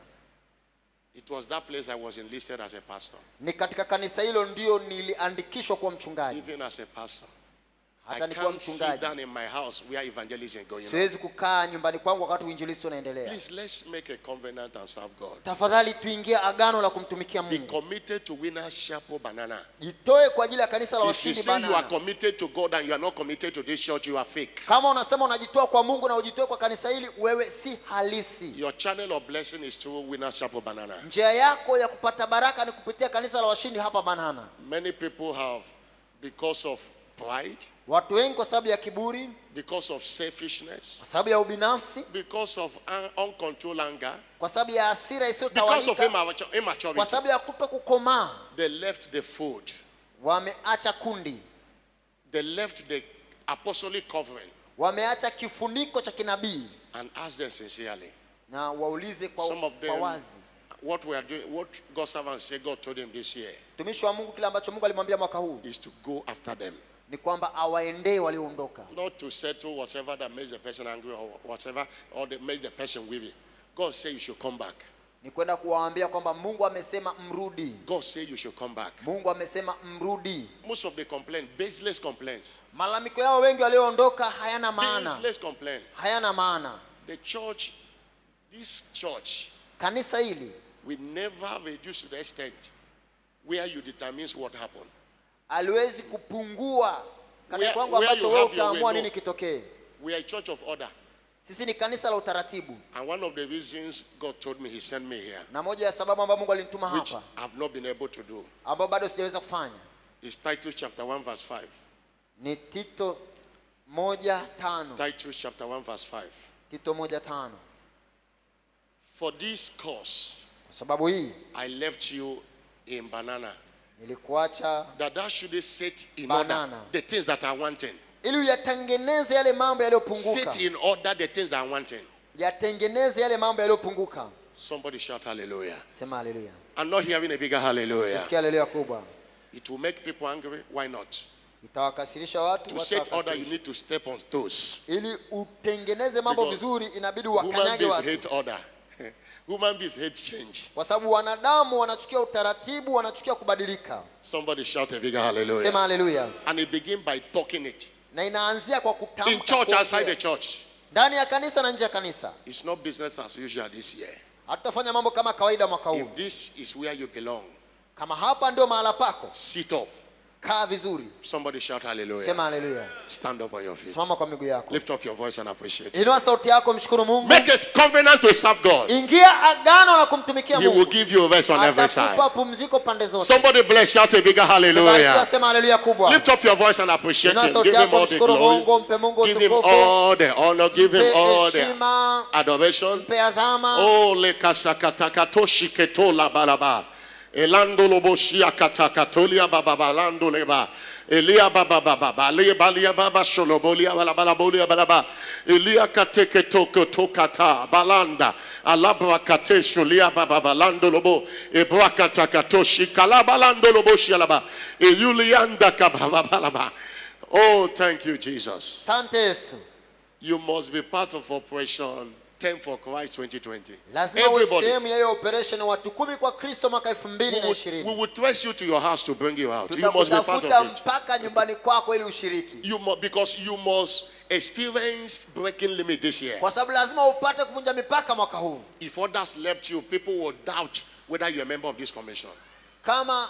It was that place I was enlisted as a pastor. Ni katika kanisa hilo ndio niliandikishwa kuwa mchungaji. Even as a pastor. hata I nikiwa can't sit mchungaji down in my house where evangelism is going on. siwezi kukaa nyumbani kwangu wakati uinjilisti unaendelea. Please, let's make a covenant and serve God. Tafadhali tuingie agano la kumtumikia Be Mungu. committed to Winners Chapel Banana. Jitoe kwa ajili ya kanisa la If you Washindi say you are Banana. committed to God and you are not committed to this church, you are fake. Kama unasema unajitoa kwa Mungu na ujitoe kwa kanisa hili, wewe si halisi. Your channel of blessing is through Winners Chapel Banana. Njia yako ya kupata baraka ni kupitia kanisa la Washindi hapa Banana. Many people have, because of pride, Watu wengi kwa sababu ya kiburi, because of selfishness, kwa sababu ya ubinafsi, because of uncontrolled anger, kwa sababu ya hasira because of isiyotawalika, kwa immaturity, sababu ya kutokukomaa, they left the fold. wameacha kundi, They left the apostolic covering wameacha kifuniko cha kinabii. and asked them sincerely. Na waulize Some of kwa them, wazi, what we are doing, what God's servants say God told them this year mtumishi wa Mungu, kile ambacho Mungu alimwambia mwaka huu is to go after them. ni kwamba awaendee walioondoka, Not to settle whatever that makes the person angry or whatever, or that makes the person weary. God said you should come back. ni kwenda kuwaambia kwamba Mungu amesema mrudi. God said you should come back. Mungu amesema mrudi. Most of the complaints, baseless complaints. Malalamiko yao wengi walioondoka hayana maana, Baseless complaints. hayana maana. The church, this church, Kanisa hili will never reduce to the extent where you determine what happened. aliwezi kupungua kana Where- kwangu where ambacho you wewe have your way, utaamua no. nini kitokee. We are a church of order. Sisi ni kanisa la utaratibu, And one of the reasons God told me, He sent me here, na moja ya sababu ambayo Mungu alinituma which hapa I have not been able to do, ambayo bado sijaweza kufanya, is Titus chapter 1 verse 5. ni Tito 1:5. Titus chapter 1 verse 5. Tito 1:5. For this cause Kwa sababu hii I left you in Banana, nilikuacha that thou shouldest set in Banana. order the things that are wanting. ili uyatengeneze yale mambo yaliyopunguka, Set in order the things that are wanting. yatengeneze yale mambo yaliyopunguka. Somebody shout hallelujah. Sema haleluya. I'm not hearing a bigger hallelujah. Nisikia haleluya kubwa. It will make people angry. Why not? Itawakasirisha watu, To set order, you watawakasirisha. need to step on toes. Ili utengeneze mambo Because vizuri inabidi Human wakanyage beings watu, hate order. Human beings hate change. kwa sababu wanadamu wanachukia utaratibu, wanachukia kubadilika. Somebody shout a bigger Sema hallelujah. haleluya. And it begin by talking it. Na inaanzia kwa In kutamka, church, outside the kuongea. church. Ndani ya kanisa na nje ya kanisa. It's not business as usual this year. Hatutafanya mambo kama kawaida mwaka huu. If this is where you belong, Kama hapa ndio mahala pako, sit up. kaa vizuri. Somebody shout hallelujah. Sema haleluya. Stand up on your feet. Simama kwa miguu yako. Lift up your voice and appreciate it. Inua sauti yako, mshukuru Mungu. Make a covenant to serve God. Ingia agano la kumtumikia He will Mungu. give you a rest on every side. Atakupa pumziko pande zote. Somebody bless, shout a bigger Barikiwa, hallelujah. sema haleluya kubwa. Lift up your voice and appreciate Inua Him. sauti Give Him yako, all the mshukuru Mungu, glory. mpe Mungu Give Him utukufu. all the honor. Give Him Mpe all the heshima, adoration. mpe adhama. Oh, le kasakatakatoshi ketola balaba. Elando loboshia katakatolia baba lando leba. Elia baba baba le balia baba sholobolia balabala bolia balaba. Elia kateke toko tokata balanda. Alabra katesho lia baba balando lobo. Ebra takatoshi kalabalando loboshia laba. Eyulianda kababa balaba. Oh, thank you, Jesus. Asante Yesu. You must be part of Operation 10 for Christ 2020. Lazima uwe Everybody. sehemu ya hiyo operation watu 10 kwa Kristo mwaka We 2020. will trace you to your house to bring you out. You must be part Tutakutafuta of it. mpaka nyumbani kwako ili ushiriki. Because you must experience breaking limit this year. Kwa sababu lazima upate kuvunja mipaka mwaka huu. If others left you, people will doubt whether you're a member of this commission. Kama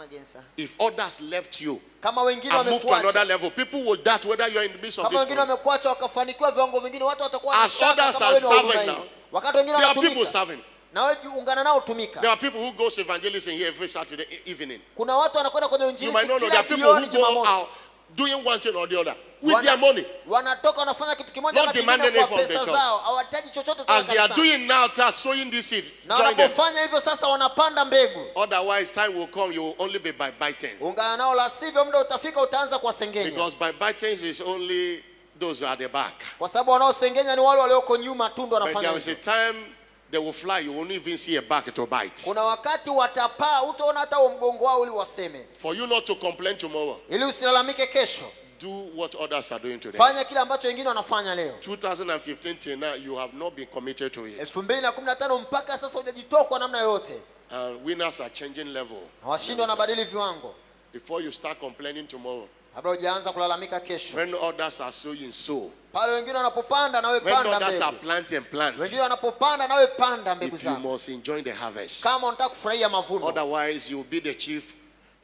gensa. If others left you Kama wengine and moved to another wamekuacha. level, people will doubt whether you're in the midst of Kama this wengine commission. wamekuacha wakafanikiwa viwango vingine, watu watakuwa As others kama are wewe ni wa huduma serving hii. now, Wakati wengine There are people wanatumika. serving. Na wewe ungana nao tumika. There are people who goes evangelism here every Saturday evening. Kuna watu wanakwenda kwenye You injili might not know kila there are people who jioni go Jumamosi. out doing one thing or the other with their money. Wanatoka wanafanya kitu kimoja Not na kingine demanding kwa it from the pesa church. zao. Hawahitaji chochote kutoka As they are kanisani. doing now, they are sowing this seed. Na Join them. wanapofanya hivyo sasa wanapanda mbegu. Otherwise, time will come, you will only be biting. Ungana nao, la sivyo muda utafika utaanza kuwasengenya. Because biting is only those who are at the back. Kwa sababu wanaosengenya ni wale walioko nyuma tu ndio But wanafanya there is a hivyo. time they will fly, you won't even see a back to bite. Kuna wakati watapaa, utaona hata huo mgongo wao ili waseme. For you not to complain tomorrow, Ili usilalamike kesho. do what others are doing today. Fanya kile ambacho wengine wanafanya leo. 2015 till now, you have not been committed to it. 2015 mpaka sasa hujajitoa kwa namna yoyote. And winners are changing level. Na washindi wanabadili viwango. before you start complaining tomorrow. Kabla hujaanza kulalamika kesho. When others are sowing, sow. Pale wengine wanapopanda nawe When panda others are mbegu. planting, plant. Wengine wanapopanda nawe panda mbegu If you zako. must enjoy the harvest. Kama unataka kufurahia mavuno. Otherwise, you'll be the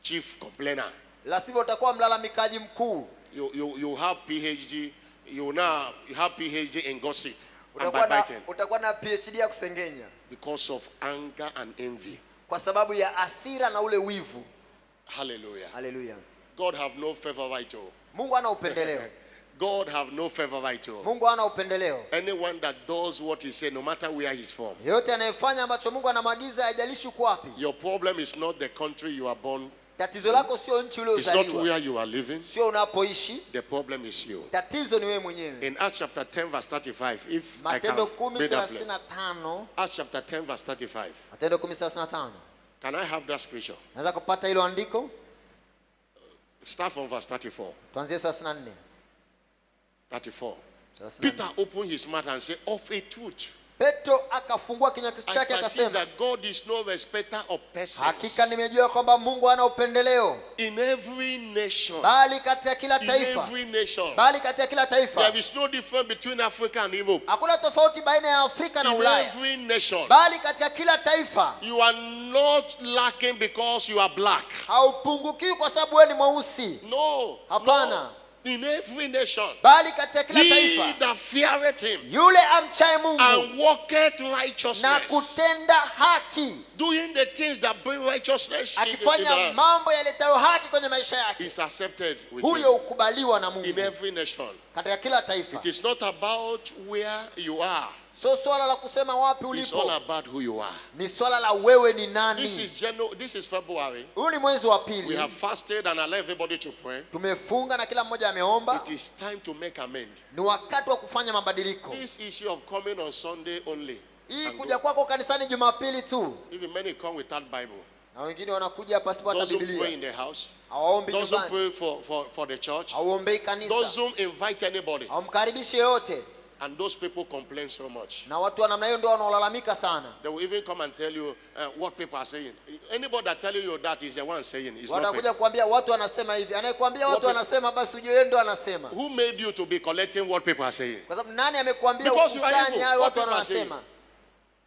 chief complainer. La sivyo utakuwa mlalamikaji mkuu. You have PhD. You have PhD in gossip and backbiting. Utakuwa na PhD ya kusengenya. Because of anger and envy. Kwa sababu ya hasira na ule wivu. Hallelujah. Hallelujah. God have no favorite. Mungu hana upendeleo. God have no favorite. Mungu hana upendeleo. Anyone that does what he said, no matter where he's from. Yote anayefanya ambacho Mungu anamaagiza haijalishi uko wapi. Your problem is not the country you are born. Tatizo lako sio nchi It's not uliozaliwa. where you are living. Sio unapoishi. The problem is you. Tatizo ni wewe mwenyewe. In Acts chapter 10 verse 35, if I Matendo can read that place. 10:35. Acts chapter 10 verse 35. Matendo 10:35. Can I have that scripture? Naweza kupata hilo andiko? Start from verse 34. Tuanzie 34. 34. 34. Peter opened his mouth and said, of a truth, Petro akafungua kinywa I chake perceive akasema, that God is no respecter of persons. hakika nimejua kwamba Mungu hana upendeleo, In every nation, bali katika kila in taifa, every nation, bali katika kila taifa. there is no difference between Africa and Europe. Hakuna tofauti baina ya Afrika na In Ulaya, every nation, bali katika kila taifa. you are not lacking because you are black. Haupungukiwi kwa sababu wewe ni mweusi, No, Hapana. no. In every nation, bali katika kila he taifa that feareth him yule amchaye Mungu and walketh na righteousness, kutenda haki, doing the things that bring righteousness in the akifanya mambo yaletayo haki kwenye maisha yake, is accepted with huyo him. hukubaliwa na In Mungu every nation. katika kila taifa. It is not about where you are. Sio swala la kusema wapi It's all ulipo, about who you are. ni swala la wewe ni This nani. is February. Huu ni mwezi wa We pili, have fasted and allow everybody to pray. tumefunga na kila mmoja ameomba. It is time to make amend. Ni wakati wa kufanya mabadiliko. This issue of coming on Sunday only. Hii and kuja go. kwako kanisani Jumapili tu, Even many come without Bible. na wengine wanakuja pasipo hata Those who pray Biblia, in the house. hawaombi Those who nyumbani, pray for the church. hauombei Those kanisa, who invite anybody. haumkaribishi yoyote. And those people complain so much. Na watu wa namna hiyo ndio wanaolalamika sana. They will even come and tell you what people are saying. Anybody that telling you that is the one saying. It's not Watakuja people. kuambia watu wanasema hivi, anayekuambia watu What wanasema, basi ujue yeye ndo anasema. Who made you to be collecting what people are saying? Kwa sababu nani amekuambia Because you are ukusanye evil. hayo What watu people are saying. wanasema?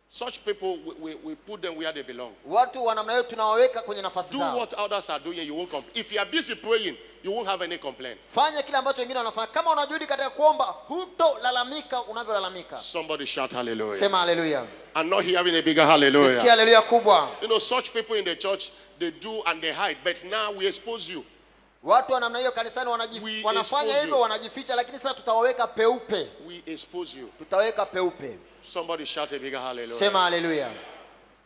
Such people, we put them where they belong. Watu wa namna hiyo tunawaweka kwenye nafasi Do zao. what others are doing, you won't complain. If you are busy praying, you won't have any complaint. Fanya kile ambacho wengine wanafanya. Kama unajuhudi katika kuomba, hutolalamika unavyolalamika. Somebody shout hallelujah. Sema haleluya. I'm not hearing a bigger Sikia hallelujah. haleluya kubwa. You know, such people in the church, they do and they hide. But now we expose you. Watu wa namna hiyo kanisani We wanafanya expose hivyo, you. wanajificha, lakini sasa tutawaweka peupe. We expose you. Tutaweka peupe. Somebody shout a bigger hallelujah. Sema haleluya.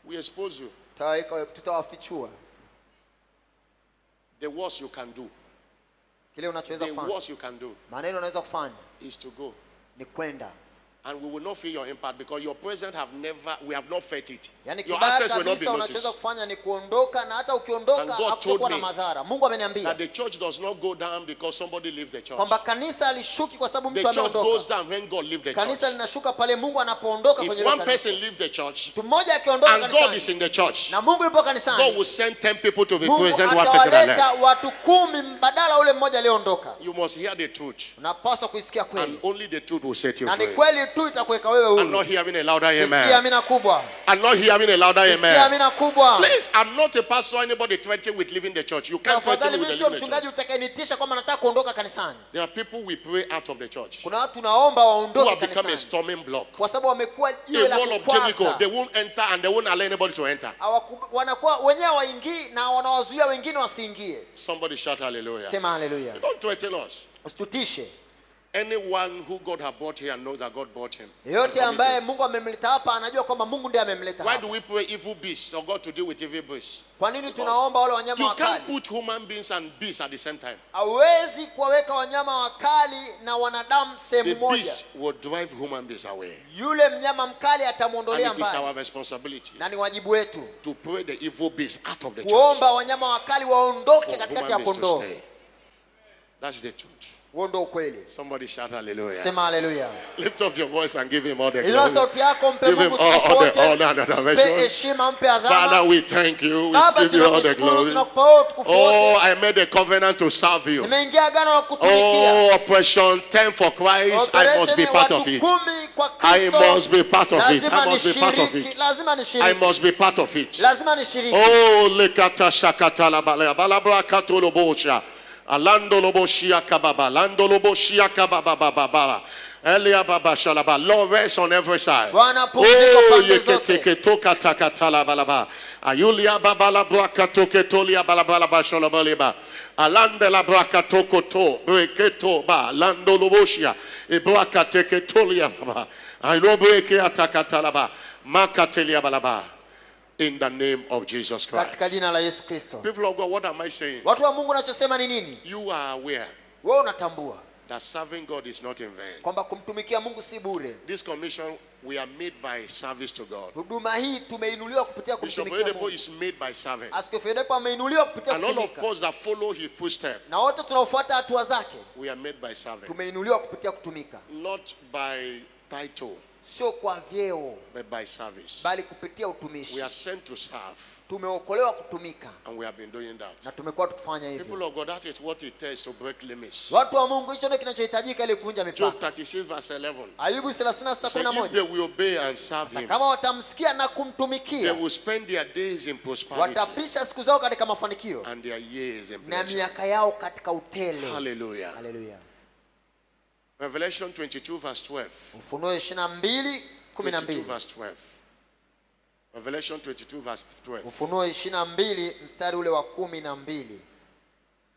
We expose you. Tutawafichua. The worst you can do, Kile unachoweza the kufanya. worst you can do Maneno unaweza kufanya is to go. ni kwenda. And we will not feel your impact because your presence we have not felt it. Yaani Your kibaya access will not be kabisa unachoweza noticed. kufanya ni kuondoka, na hata And ukiondoka God hakutakuwa told na me madhara. Mungu ameniambia That the church does not go down because somebody left the church. kwamba kanisa alishuki kwa sababu The mtu church goes ameondoka. down when God leaves the Kanisa church. linashuka pale Mungu anapoondoka If kwenye one ile person kanisa. leaves the church Mtu mmoja akiondoka and God is kanisani in the church, na Mungu yupo God kanisani, will send 10 people to Mungu represent one person that atawaleta left. watu 10 badala ule mmoja aliondoka. You must hear the truth. Unapaswa kuisikia And kweli, only the truth will set you na ni free. kweli tu itakuweka wewe I'm huru. not hearing a louder Sikia amen. amina kubwa. I'm not hearing a louder Sikia amen. amina kubwa. Please, I'm not a pastor or anybody threatening with leaving the church. You can't threaten Tafadhali me with mimi sio leaving the mchungaji church. utakayenitisha kwamba nataka kuondoka kanisani. There are people we pray out of the church Kuna watu naomba who waondoke have become a kanisani storming block. kwa sababu wamekuwa A jiwe la wall of Jericho, kukwasa. they won't enter and they won't allow anybody to enter. Wanakuwa wenyewe waingii na wanawazuia wengine wasiingie. Somebody shout hallelujah. Sema haleluya. Don't threaten us. Usitutishe. Anyone who God has brought here knows that God brought him. Yeyote ambaye Mungu amemleta hapa anajua kwamba Mungu ndiye amemleta Why hapa. do we pray evil beasts or God to deal with evil beasts? Kwa nini tunaomba wale wanyama You can't wakali? put human beings and beasts at the same time. Hauwezi kuwaweka wanyama wakali na wanadamu The sehemu moja. beast will drive human beings away. Yule mnyama mkali And atamuondolea it is our mbali. responsibility Na ni wajibu wetu to pray the evil beasts out of the church. kuomba wanyama wakali waondoke For katikati human ya beings to kondoo. stay. That's the truth. Huo ndio ukweli. Somebody shout hallelujah. Sema haleluya. Lift up your voice and give him all the Ila glory. sauti yako mpe Give him Mungu all the tukufu. honor and Mpe adoration. heshima, mpe adhama. Father, we thank you. We Baba, give you all the tunakushukuru, glory. tunakupa wewe utukufu Oh, wote. I made a covenant to serve you. Nimeingia agano la kutumikia. Oh, Operation 10 for Christ. I must be part of it. I must be part of it. I must be part of it. Lazima I nishiriki. must be part of it. Lazima nishiriki. Oh, lekata shakata la balea balabra katolo bosha. Alando loboshia kababa. Lando loboshia kababa baba. Elia baba shalaba. Lord, rest on every side. Bwana pumzika Oh, pande zote. yeketeke toka takatala balaba. Ayulia baba la braka toke tolia balabala bashalabaliba. Alande la braka toko to. Breketo ba. Lando loboshia. Ibraka teke tolia baba. Aylo breke atakatala ba. Makatelia balaba. In the name of Jesus Christ. Katika jina la Yesu Kristo. People of God, what am I saying? Watu wa Mungu, nachosema ni nini? You are aware Wewe unatambua that serving God is not in vain. kwamba kumtumikia Mungu si bure. This commission, we are made by service to God. Huduma hii tumeinuliwa kupitia Bishop kumtumikia Oyedepo Mungu. is made by serving. Askofu Oyedepo ameinuliwa kupitia And all of kutumika. us that follow his footsteps, Na wote tunaofuata hatua zake we are made by serving. tumeinuliwa kupitia kutumika. Not by title, Sio kwa vyeo but by service. bali kupitia We utumishi. are sent to serve, Tumeokolewa kutumika and we have been doing that. na tumekuwa tukifanya People hivyo. of God, that is what it takes to break limits. Watu wa Mungu, hicho ndio kinachohitajika ili kuvunja Job mipaka. 36 verse 11. Ayubu Say, if 36:11. they will obey and serve Sasa him, kama watamsikia na they kumtumikia, will spend their days in prosperity watapisha siku zao katika mafanikio and their years in na pleasure. miaka yao katika utele. Hallelujah. Haleluya. Revelation 22 verse 12. Ufunuo 22 22:12. verse 12. Revelation 22 verse 12. Ufunuo 22 mstari ule wa 12.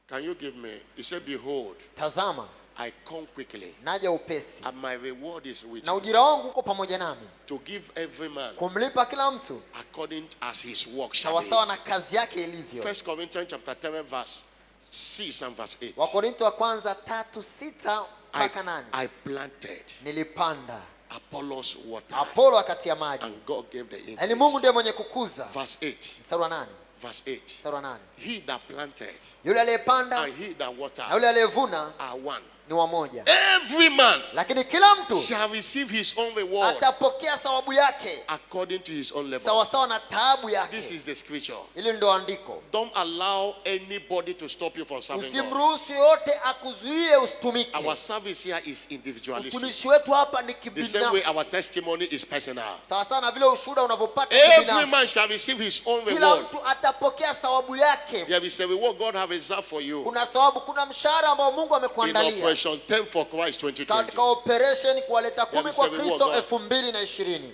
Can you give me? He said, behold, Tazama, I come quickly, naja upesi and my reward is with na me, ujira wangu uko pamoja nami, to give every man kumlipa kila mtu according as his work shall sawa sawa be. na kazi yake ilivyo. 1 Corinthians chapter 10 verse 6 and verse 8. Wakorintho wa kwanza 3:6 mpaka 8. I planted, Nilipanda, Apollos watered, Apolo akatia maji, and God gave the yaani Mungu increase. ndiye mwenye kukuza. Verse 8. Mstari wa 8. Verse 8. Mstari wa 8. He that planted Yule aliyepanda and he that watered na yule aliyevuna are one. ni wamoja, Every man lakini kila mtu shall receive his own reward atapokea thawabu yake according to his own labor. sawa sawa na taabu This yake. is the scripture. Hili ndio andiko. Don't allow anybody to stop you from serving God. Usimruhusu yote akuzuie usitumike. Our service here is individualistic. Utumishi wetu hapa ni The same way our kibinafsi, testimony is personal. sawa sawa na vile ushuhuda unavyopata Every kibinafsi. man shall receive his own Kila reward. mtu atapokea thawabu yake. There is a reward God has reserved for you Kuna thawabu, kuna mshahara ambao Mungu in amekuandalia Operation 10 for Christ 2020. katika operation kuwaleta kumi There kwa is a reward, Kristo God. 2020.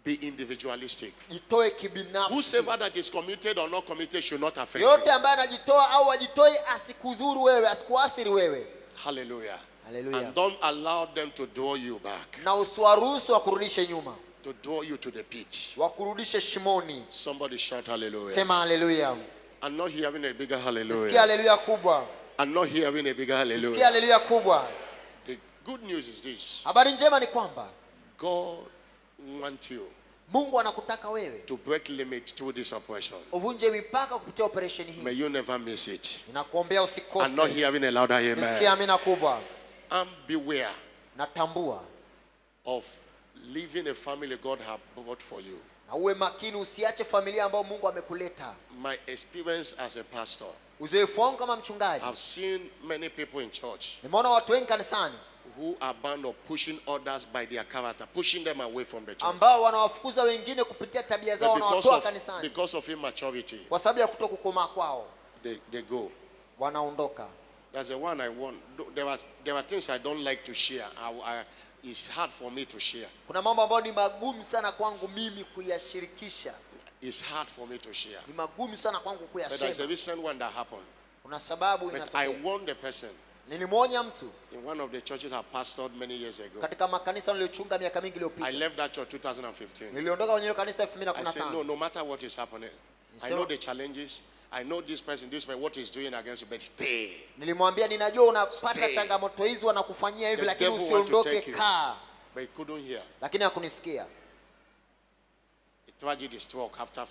Be individualistic. Jitoe kibinafsi. Whosoever that is committed or not committed should not affect Yote you. ambaye anajitoa au ajitoi asikudhuru wewe, asikuathiri wewe. Hallelujah. Haleluya. And don't allow them to draw you back, Na usiwaruhusu wakurudishe nyuma, to draw you to the pit. wakurudishe shimoni. Somebody shout hallelujah. Sema haleluya. I'm not hearing a bigger Sikia hallelujah. haleluya kubwa. I'm not hearing a bigger Sikia hallelujah. haleluya kubwa. The good news is this. Habari njema ni kwamba God wants you Mungu anakutaka wewe to break limits through this operation. uvunje mipaka kupitia operation May hii. you never miss it. Ninakuombea I'm not usikose. hearing a louder Sikia amen. amina kubwa. And beware Natambua of leaving a family God has brought for you. na uwe makini, usiache familia ambayo Mungu amekuleta. My experience as a pastor, Uzoefu wangu kama mchungaji, I've seen many people in church nimeona watu wengi kanisani who are bound of pushing others by their character, pushing them away from the church. ambao wanawafukuza wengine kupitia tabia zao, But wanawatoa kanisani because of immaturity, kwa sababu ya kutokukomaa kwao, they go. wanaondoka. That's the one I want. There are things I don't like to share. It's hard for me to share. Kuna mambo ambayo ni magumu sana kwangu mimi kuyashirikisha, It's hard for me to share. ni magumu sana kwangu But there's a kuyasema. recent one that happened. Kuna sababu But I inatokea. warned the person Nilimwonya mtu in one of the churches I pastored many years ago. katika makanisa niliyochunga miaka mingi I iliyopita. left that church 2015. Niliondoka kwenye hilo kanisa I said, no, 2015. no matter what is happening, I know the challenges. I know this person, what he's doing against you, but stay. Nilimwambia ninajua unapata Stay. changamoto hizi, wanakufanyia hivi, The lakini devil want to usiondoke, take you. kaa. But he couldn't hear. Lakini hakunisikia. The tragedy struck after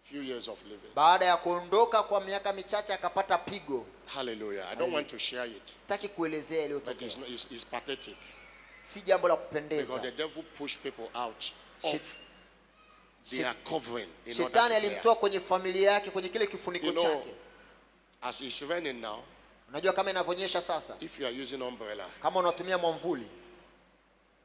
few years of living. Baada ya kuondoka kwa miaka michache akapata pigo. Hallelujah. I don't want to share it. Sitaki kuelezea ile But utokea. it's pathetic. Si jambo la Because kupendeza. the devil pushed people out of their covering in order Shetani to clear. alimtoa kwenye familia yake, kwenye kile kifuniko You know, chake. as it's raining now, Unajua kama inavyonyesha sasa, if you are using umbrella, kama unatumia mwamvuli,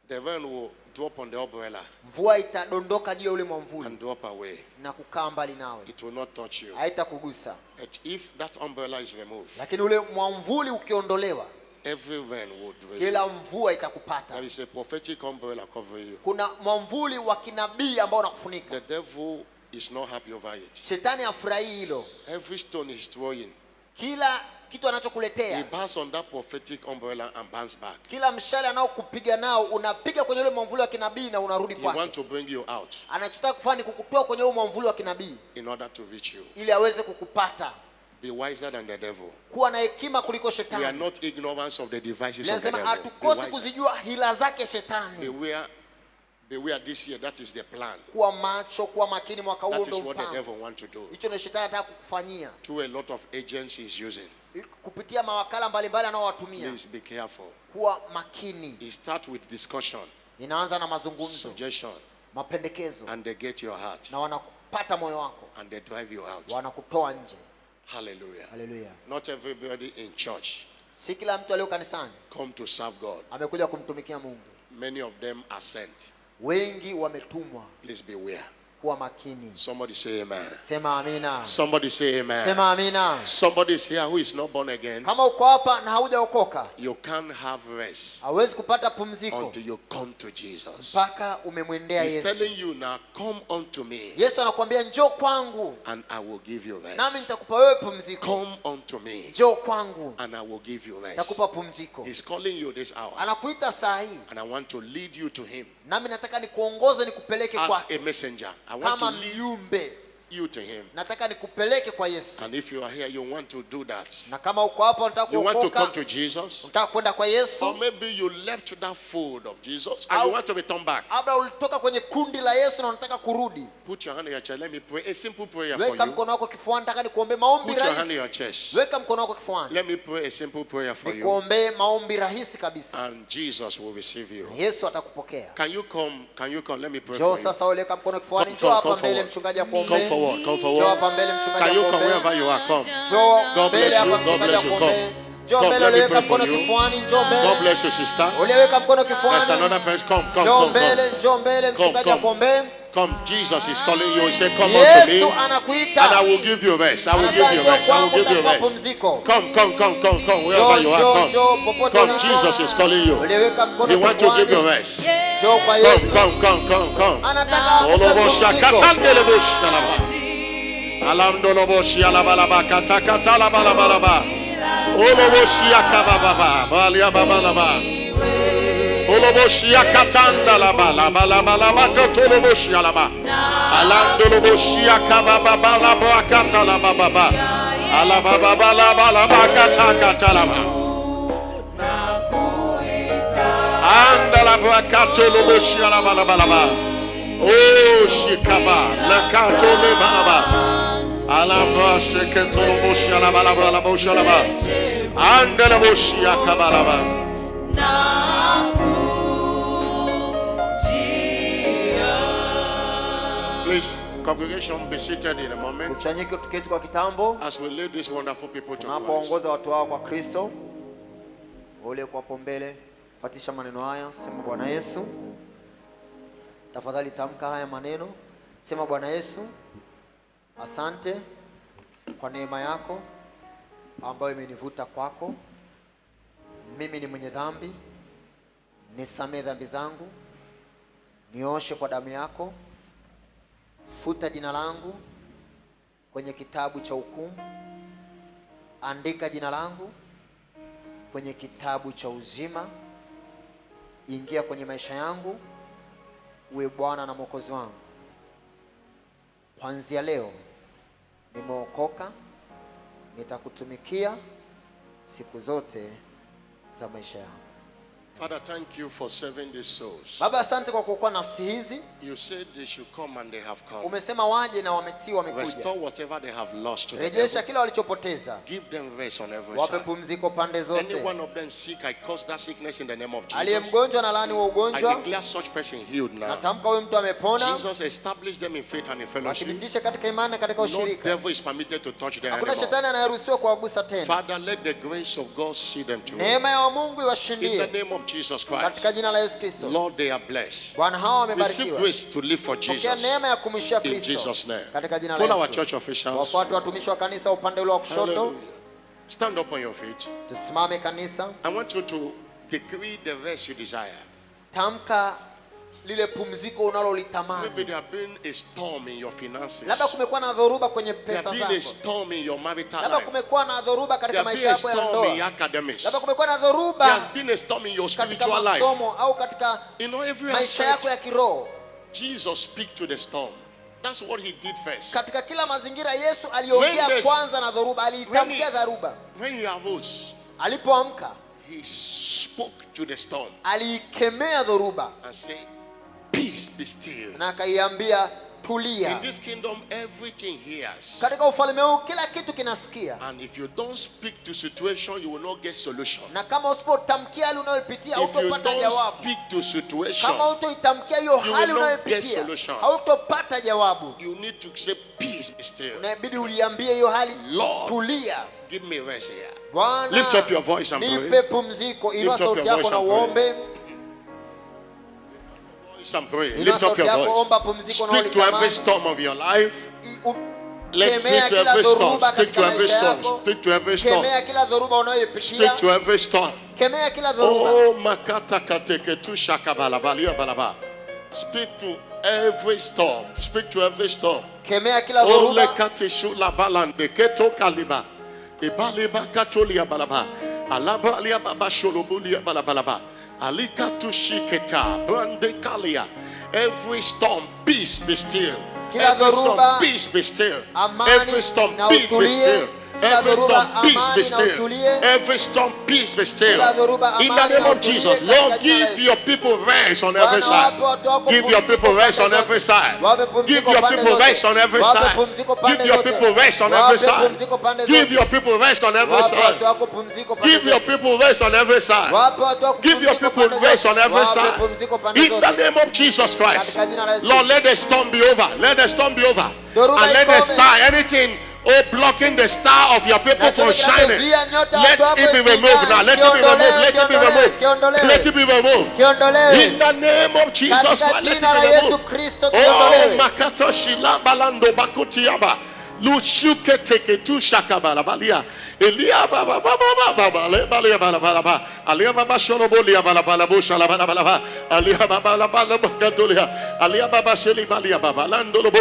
the rain will drop on the umbrella mvua itadondoka juu ya ule mwamvuli and drop away. na kukaa mbali nawe. It will not touch you. Haitakugusa. But if that umbrella is removed, Lakini ule mwamvuli ukiondolewa, every rain would raise kila you. mvua itakupata. There is a prophetic umbrella covering you. Kuna mwamvuli wa kinabii ambao unakufunika. The devil is not happy over it. Shetani afurahii hilo. Every stone he's throwing, Kila kitu he anachokuletea, bars on that prophetic umbrella and bounce back. kila mshale anaokupiga nao unapiga kwenye ule mwamvuli wa kinabii na unarudi He kwake. wants to bring you out Anachotaka kufanya ni kukutoa kwenye ule mwamvuli wa kinabii in order to reach you. ili aweze kukupata. Be wiser than the devil. Kuwa na hekima kuliko We are shetani. not ignorant of the devices of the Lazima devil. Be hatukosi wiser. kuzijua hila zake shetani. Beware this year. That is the plan. Kuwa macho, kuwa makini, mwaka huu That ndio is what the mpango. devil wants to do. Hicho ndio shetani anataka kukufanyia Through a lot of agents he's using. kupitia mawakala mbalimbali anaowatumia. Please be careful. Kuwa makini. It starts with discussion, Inaanza na mazungumzo, suggestion, mapendekezo, and they get your heart na wanakupata moyo wako, and they drive you out. wanakutoa nje. Hallelujah. Haleluya. Not everybody in church Si kila mtu aliyo kanisani come to serve God. amekuja kumtumikia Mungu. Many of them are sent. Wengi wametumwa. Please beware. Kuwa makini. Somebody say amen. Sema amina. Somebody say amen. Sema amina. Somebody is here who is not born again. Kama uko hapa na haujaokoka, You can't have rest hauwezi kupata pumziko until you come to Jesus. mpaka umemwendea He's Yesu. telling you now, come unto me Yesu anakuambia njoo kwangu and I will give you nami rest. nitakupa wewe pumziko. Come unto me Njoo kwangu and I will give you rest. nitakupa pumziko. He's calling you this hour Anakuita saa hii, and I want to lead you to him nami nataka nikuongoze nikupeleke as kwake. a messenger. I want Kama to lead mjumbe, you to him. nataka nikupeleke kwa Yesu. And if you are here, you want to do that. Na kama uko hapa unataka You want to come kuokoka, to Jesus. unataka kwenda kwa Or Yesu, maybe you left that fold of Jesus and you want to return back. labda ulitoka kwenye kundi la Yesu na unataka kurudi, Put your hand in your chest. Let me pray a simple prayer for weka you. mkono wako kifuani. Nataka nikuombee maombi Put your hand in rahisi. your chest. Weka mkono wako kifuani, Let me pray a simple prayer for you. nikuombee maombi rahisi kabisa. And Jesus will receive you. Yesu atakupokea. Can you come? Can you come? Let me pray Njoo for you. sasa, weka mkono kifuani. Come, Njoo come, hapa come mbele, forward. mchungaji Come akuombee. forward. Come Njoo forward. hapa mbele, mchungaji Can you come akuombee. wherever you are? Come. Njoo God mbele bless you. hapa, God mchungaji bless you. akuombee. Come. Njoo Come, mbele, let me uliweka pray for mkono you. kifuani. Njoo God mbele, bless you, sister. uliweka mkono There's kifuani. another person. Come, come, Njoo come, mbele, come. njoo mbele, mchungaji come. akuombee. Come. Jesus is calling you. He said, come unto me Yesu and anakuita. I will give you rest. I will give you rest. I will give you rest. Come, come, come, come, come. Wherever you are, come. Come. Jesus is calling you. Uliweka He mkono wants to give you kifuani. rest. Njoo kwa Come, Yesu. come, come, come, come. Anataka akupe Olobosha pumziko. katandelebosh alaba. Alamdoloboshi alabalaba katakatalabalaba. Oloboshi akababa balia babalaba. Oloboshi akatanda laba laba laba laba katoloboshi alaba. Alamdoloboshi akababa balaba akatalaba baba. Alaba baba laba laba katakatalaba. Andala bakatoloboshi alaba laba laba. Oh, shikaba, lakato le balaba. Alamba seketoloboshi alaba laba laba shalaba. Andala boshi akabalaba. Please, congregation, be seated in a moment Kusanyike tuketi kwa kitambo. as we lead these wonderful people to Christ. Tunapoongoza watu hao kwa Kristo. Ule kwa hapo mbele, fuatisha maneno haya. Sema Bwana Yesu. Tafadhali tamka haya maneno. Sema Bwana Yesu, asante kwa neema yako ambayo imenivuta kwako. Mimi ni mwenye dhambi. Nisamehe dhambi zangu. Nioshe kwa damu yako. Futa jina langu kwenye kitabu cha hukumu. Andika jina langu kwenye kitabu cha uzima. Ingia kwenye maisha yangu, uwe Bwana na Mwokozi wangu. Kuanzia leo nimeokoka, nitakutumikia siku zote za maisha yangu. Father, thank you for saving these souls. Baba, asante kwa kuokoa nafsi hizi. You said they should come and they have come. Umesema waje na wametii wamekuja. Restore whatever they have lost to the Rejesha devil. kila walichopoteza. Give them rest on every Wape side. pumziko pande zote. Any one of them sick, I cause that sickness in the name of Aliye Jesus. mgonjwa na laani wa I ugonjwa. declare such person healed now. Natamka huyu mtu amepona. Jesus established them in faith and in fellowship. Wathibitishe katika imani na katika No ushirika. devil is permitted to touch them Hakuna anymore. shetani anayeruhusiwa kuwagusa tena. Father, let the grace of God see them through. Neema ya Mungu In the iwashindie name of Jesus Christ. katika jina la Yesu Kristo. Lord, they are blessed. Bwana hawa Receive wamebarikiwa. grace to live for Pokea Jesus. neema ya kumwishia In Kristo Jesus' name. katika jina la Follow our Yesu. church officials. Wafuate watumishi wa kanisa upande ule wa kushoto. Hallelujah. Stand up on your feet. Tusimame kanisa. I want you to decree the rest you desire. Tamka lile pumziko unalolitamani. Maybe there have been a storm in your finances. Labda kumekuwa na dhoruba kwenye There pesa have been a zako. storm in your marital Labda life. kumekuwa na dhoruba There katika have maisha been a yako ya storm in your ndoa. academics. Labda kumekuwa na There dhoruba has been a storm in your katika spiritual life. masomo au katika In every maisha yako ya aspect, kiroho. Jesus speak to the storm. That's what he did first. Katika kila mazingira Yesu aliongea When kwanza na dhoruba, aliitamkia dhoruba. When he arose, Alipoamka, he spoke to the storm aliikemea dhoruba and said, peace be still. na akaiambia tulia. In this kingdom, everything hears. Katika ufalme huu kila kitu kinasikia. And if you don't speak to situation, you will not get solution. Na kama usipotamkia hali unayopitia If you hautopata don't jawabu. speak to situation, Kama hautoitamkia hiyo you will hali not get unayopitia solution. hautopata jawabu. you need to say, peace be still. Unabidi uliambie hiyo hali Lord, tulia. give me rest here. Bwana, Lift up your voice and pray. nipe pumziko. Inua Lift up sauti your yako voice na and pray. uombe. Voice and pray. Inua Lift up sauti your yako, voice. omba pumziko na Speak to every ulitamani. storm of your life. Let Kemea speak to kila every storm. dhoruba Speak to katika every maisha storm. yako. Speak to every storm. Kemea kila dhoruba unayoipitia. Speak to every storm. Kemea kila dhoruba. Oh, makata kateketu shakabalabalia balaba. Speak to every storm. Speak to every storm. Kemea kila Oh, dhoruba. lekati shula balande keto kaliba. Ibaliba katolia balaba. Alaba alia baba sholobulia balabalaba. Alikatu shiketa brande kalia. Every storm, peace be still. Kila Every storm, dhoruba, peace be still. amani Every storm, na peace be utulie. still. Kila Every dhoruba, storm, peace amani be na still. utulie. Every storm, peace be still. Kila dhoruba, In the amani name na of utulie Jesus, katika Lord, jina la give Yesu. your people rest on every Bwana, side. wape watu wako Give your pumziko people rest on pande every zote. side. Wape pumziko Give your pande people zote. rest on every Wape side. pumziko pande Give your zote. people rest on Wape every side. pumziko pande Give zote. your people rest on every Wape watu side. wako pumziko pande Give your zote. people rest on every side. Wape watu wako Give your pumziko people pande rest zote. on every Wape side. pumziko pande In the zote. name of Jesus Christ. Katika jina la Yesu. Lord, let the storm be over. Let the storm be over. Dhoruba And let the ikome. star, anything, blocking the star of your people Na from chochote shining, kinachozuia nyota ya let watu it be wako removed now. Let it be kiondolewe, removed. Let it be removed. kiondolewe. Let it be removed. Kiondolewe. In the name of Jesus Katika Christ, let it jina la be Yesu removed. Kristo Oh, kiondolewe. makato shila balando bakutiaba. Luchuke teke tu shakabala balia. Elia baba baba baba le balia bala bala ba. Alia baba sholo bolia bala bala busha la bala bala ba. Alia baba la bala bakadolia. Alia baba sheli balia baba landolobo.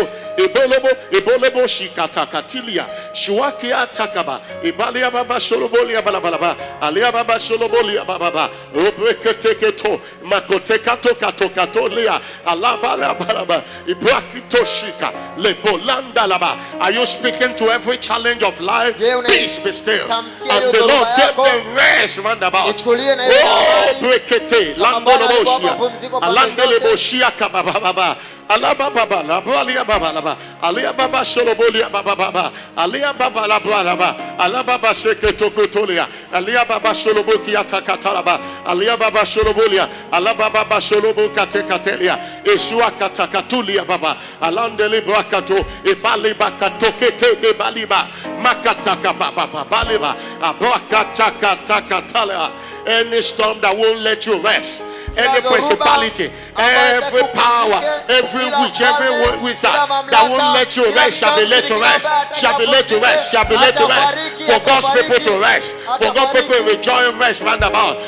Ebolebo shikata katilia. Shuaki atakaba. Ibalia baba sholo bolia bala bala ba. Alia baba sholo bolia baba ba. Obreke teke to makoteka toka toka tolia. Alaba la bala ba. Ibrakito shika le bolanda laba. Are you speaking to every challenge of life? Peace be still. And the Lord gave them rest round about. Oh, brekete, landoloboshia, alandeleboshia kabababa. Alababa la balia baba la alia baba sholobolia baba baba alia baba la baba alababa seketokotolia alia baba sholoboki atakatalaba alia baba sholobolia alababa baba sholobokatekatelia eshua katakatulia baba alandele brakato ebali bakatokete de baliba makataka baba baliba abakataka takatalia. Any storm that won't let you rest, any principality, every power, every witch, every wizard that won't let you rest shall be let to rest, shall be let to rest, shall be let to rest. For God's people to rest, for God's people to enjoy rest round about.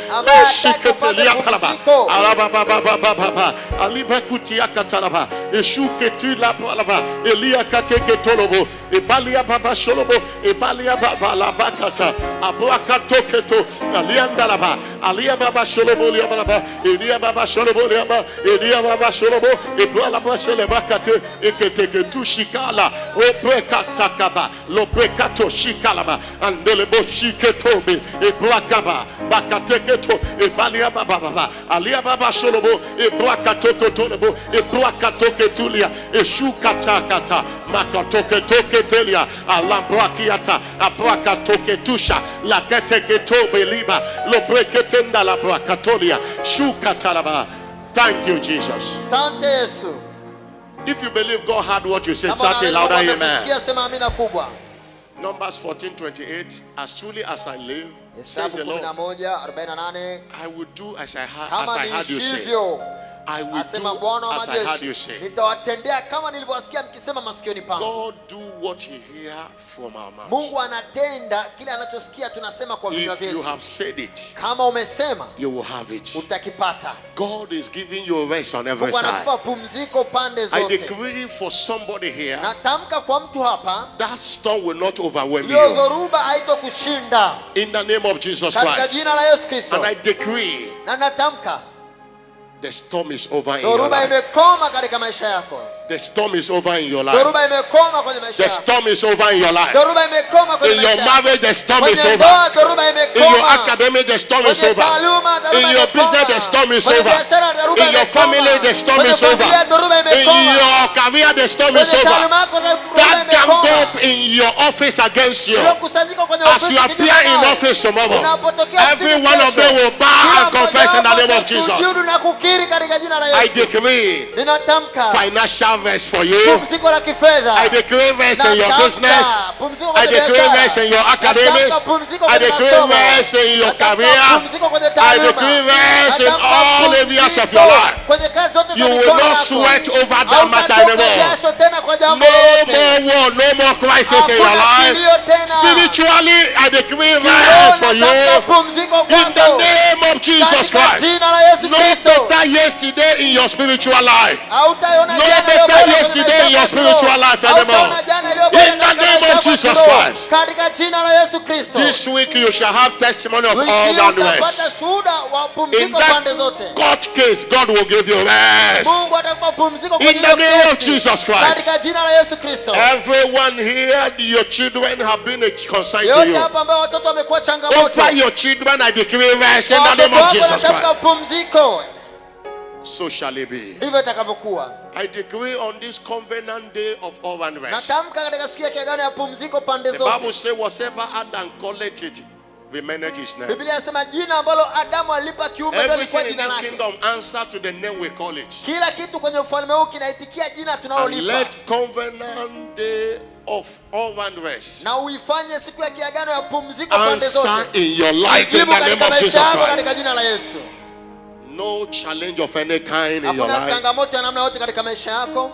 Alibakutia katalaba, Eshuketi la balaba, Elia kateke tolobo, Ebalia baba sholobo, Ebalia baba la bakata, Abuakatoketo, Aliandalaba. Alia baba sholobo lia baba, Elia baba sholobo lia baba, Elia baba sholobo, Ebala baba shelebakate, Eketeke tu shikala, Obreka takaba, Lobrekato shikalaba, Andelebo shiketo tobe ebrakaba bakateketo ebalia baba alia baba solobo ebrakatoko tolobo ebrakatoke tulia eshukatakata makatoke toke telia alambrakiata abrakatoke tusha laketeke tobe liba lobreketenda la brakatolia shukatalaba. Thank you, Jesus. Asante Yesu. If you believe God heard what you said, say louder amen. Sema amina kubwa. Numbers 14:28. As truly as I live, says the Lord, 11:48, I will do as I kama heard you say. niishivyo, I will asema do Bwana wa as I heard majeshi, you say. nitawatendea kama nilivyowasikia mkisema masikioni pangu. God do what He hear from our mouth. Mungu anatenda kile anachosikia tunasema kwa vinywa If you vyetu. have said it, Kama umesema, you will have it. utakipata. God is giving you rest on every Mungu side. anakupa pumziko pande I zote. decree for somebody here, Natamka kwa mtu hapa, that storm will not overwhelm hiyo you. dhoruba haitokushinda In the name of Jesus katika Christ. jina la Yesu Kristo. And I decree Na natamka the storm is over in your dhoruba life. imekoma katika maisha yako. The storm is over in your life. Dhoruba imekoma kwenye maisha The yako. storm is over in your life. Dhoruba imekoma kwenye In your maisha yako. marriage, the storm is Kwenye over. ndoa, dhoruba In your imekoma. academic, the storm is Kwenye over. taaluma, dhoruba In your imekoma. business, the storm is Kwenye over. biashara, dhoruba In your imekoma. family, the storm Kwenye is over. familia, dhoruba In imekoma. your career, the storm is Kwenye over. taaluma yako, dhoruba That can imekoma. go up in your office against you. Uliokusanyika kwenye As ofisi you appear kinyume in nawe. office tomorrow, Unapotokea every siku one of kesho, them will bow kila and confess in the mmoja name of wapo Jesus. atasujudu na kukiri katika jina la I Yesu. decree Ninatamka financial rest for you. pumziko la kifedha. I decree rest in your Natamka business. pumziko I kwenye decree biashara. rest in your academics. Natamka pumziko I kwenye decree masomo. rest in your Natamka career. pumziko kwenye I taaluma. decree rest in Natamka all areas of pumziko your life. kwenye kazi zote za You will mikono not yako. sweat over that matter Hautatoka anymore. jasho tena kwa jambo No lolote. more war, no more crisis in your Hakuna life. kilio tena. Spiritually, I decree Kiroho rest for natamka you. pumziko In the kwako. name of Jesus Katika Christ. jina la Yesu No Kristo. better yesterday in your spiritual life. Hautaiona No jana better iliyo bora yesterday kwenye in your maisha yako. spiritual life anymore. Hautaona jana iliyo bora In the katika name maisha of yako Jesus kiroho. Christ. Katika jina la Yesu Kristo. This week you shall have testimony of Wiki all hii that utapata rest. shuhuda wa In pumziko pande zote. that court case, God will give you rest. Mungu atakupa pumziko In kwenye the hiyo name of kesi. Jesus Christ. Katika jina la Yesu Kristo. Everyone here, your children have been a concern to Yote you. hapa ambao watoto wamekuwa changamoto. Over your children, I decree rest in the Watoto name of wako Jesus wanataka Christ. pumziko. So shall it be. Ndivyo itakavyokuwa. I decree on this covenant day of all and rest. Natamka katika siku ya kiagano ya pumziko pande The zote. Bible says, whatever Adam calleth it, remaineth his name. Biblia inasema jina ambalo Adamu alipa kiumbe ndio Everything lilikuwa in jina this lake. kingdom answer to the name we call it. Kila kitu kwenye ufalme huu kinaitikia jina And tunalolipa. let covenant day of all and rest Na uifanye siku ya kiagano ya pumziko pande answer zote. in your life in Jibu the name katika of maisha Jesus yako Christ. katika jina la Yesu. No challenge of any kind in your Hakuna life. changamoto ya namna yote katika maisha yako.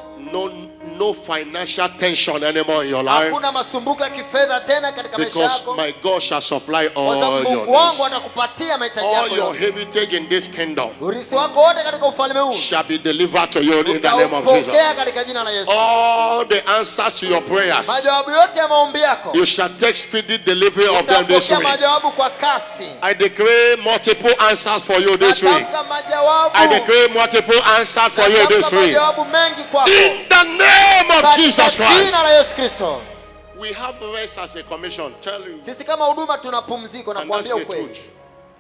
No financial tension anymore in your life. Hakuna masumbuko ya kifedha tena katika maisha Because yako. my God shall supply Kwa all sababu your Mungu wangu needs. atakupatia mahitaji All yako your yote. heritage in this kingdom Urithi wako wote katika ufalme huu shall be delivered to you in the name of Jesus. utaupokea katika jina la Yesu. All the answers to your prayers, Majawabu yote ya maombi yako you shall take speedy delivery of them this utapokea week. majawabu kwa kasi. I declare multiple answers for you this week. Natamka majawabu. I declare multiple answers for you Natamka this week. majawabu mengi kwako. In the name of Katika Jesus Christ. jina la Yesu Kristo. We have rest as a commission. Tell you. Sisi kama huduma tuna pumziko na And that's kuambia the ukweli. truth.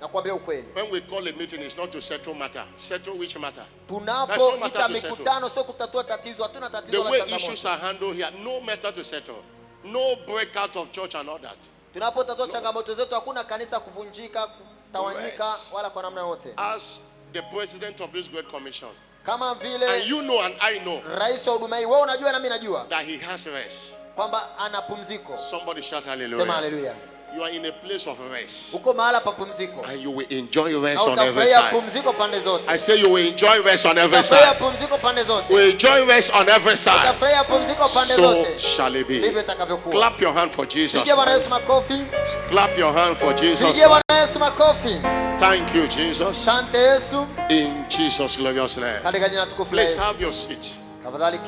Na kuambia ukweli. When we call a meeting, it's not to settle matter. Settle which matter? That's no matter Tunapoita to settle. mikutano sio kutatua tatizo, hatuna The tatizo la way changamoto. issues are handled here, no matter to settle. No breakout of church and all that. Tunapotatua changamoto zetu hakuna kanisa kuvunjika, kutawanyika wala kwa namna yote. As the president of this great commission, Kama and vile you know and I know rais wa huduma hii, wewe unajua na mimi najua that he has rest. kwamba ana pumziko. Somebody shout Sema hallelujah. haleluya. You are in a place of rest. Uko mahala pa pumziko. And you will enjoy Na rest on every utafurahia side. pumziko pande zote. I say you will enjoy rest on every Utafurahia side. pumziko pande zote. We enjoy rest on every side. Utafurahia pumziko pande So zote. shall it Ndivyo be. itakavyokuwa. Clap your hand for Jesus. Pigie Bwana Yesu makofi. Clap your hand for Jesus. Pigie Bwana Yesu makofi. Thank you, Jesus. Asante Yesu. In Jesus' glorious name. Katika jina tukufu la Please Yesu. have your seat. Tafadhali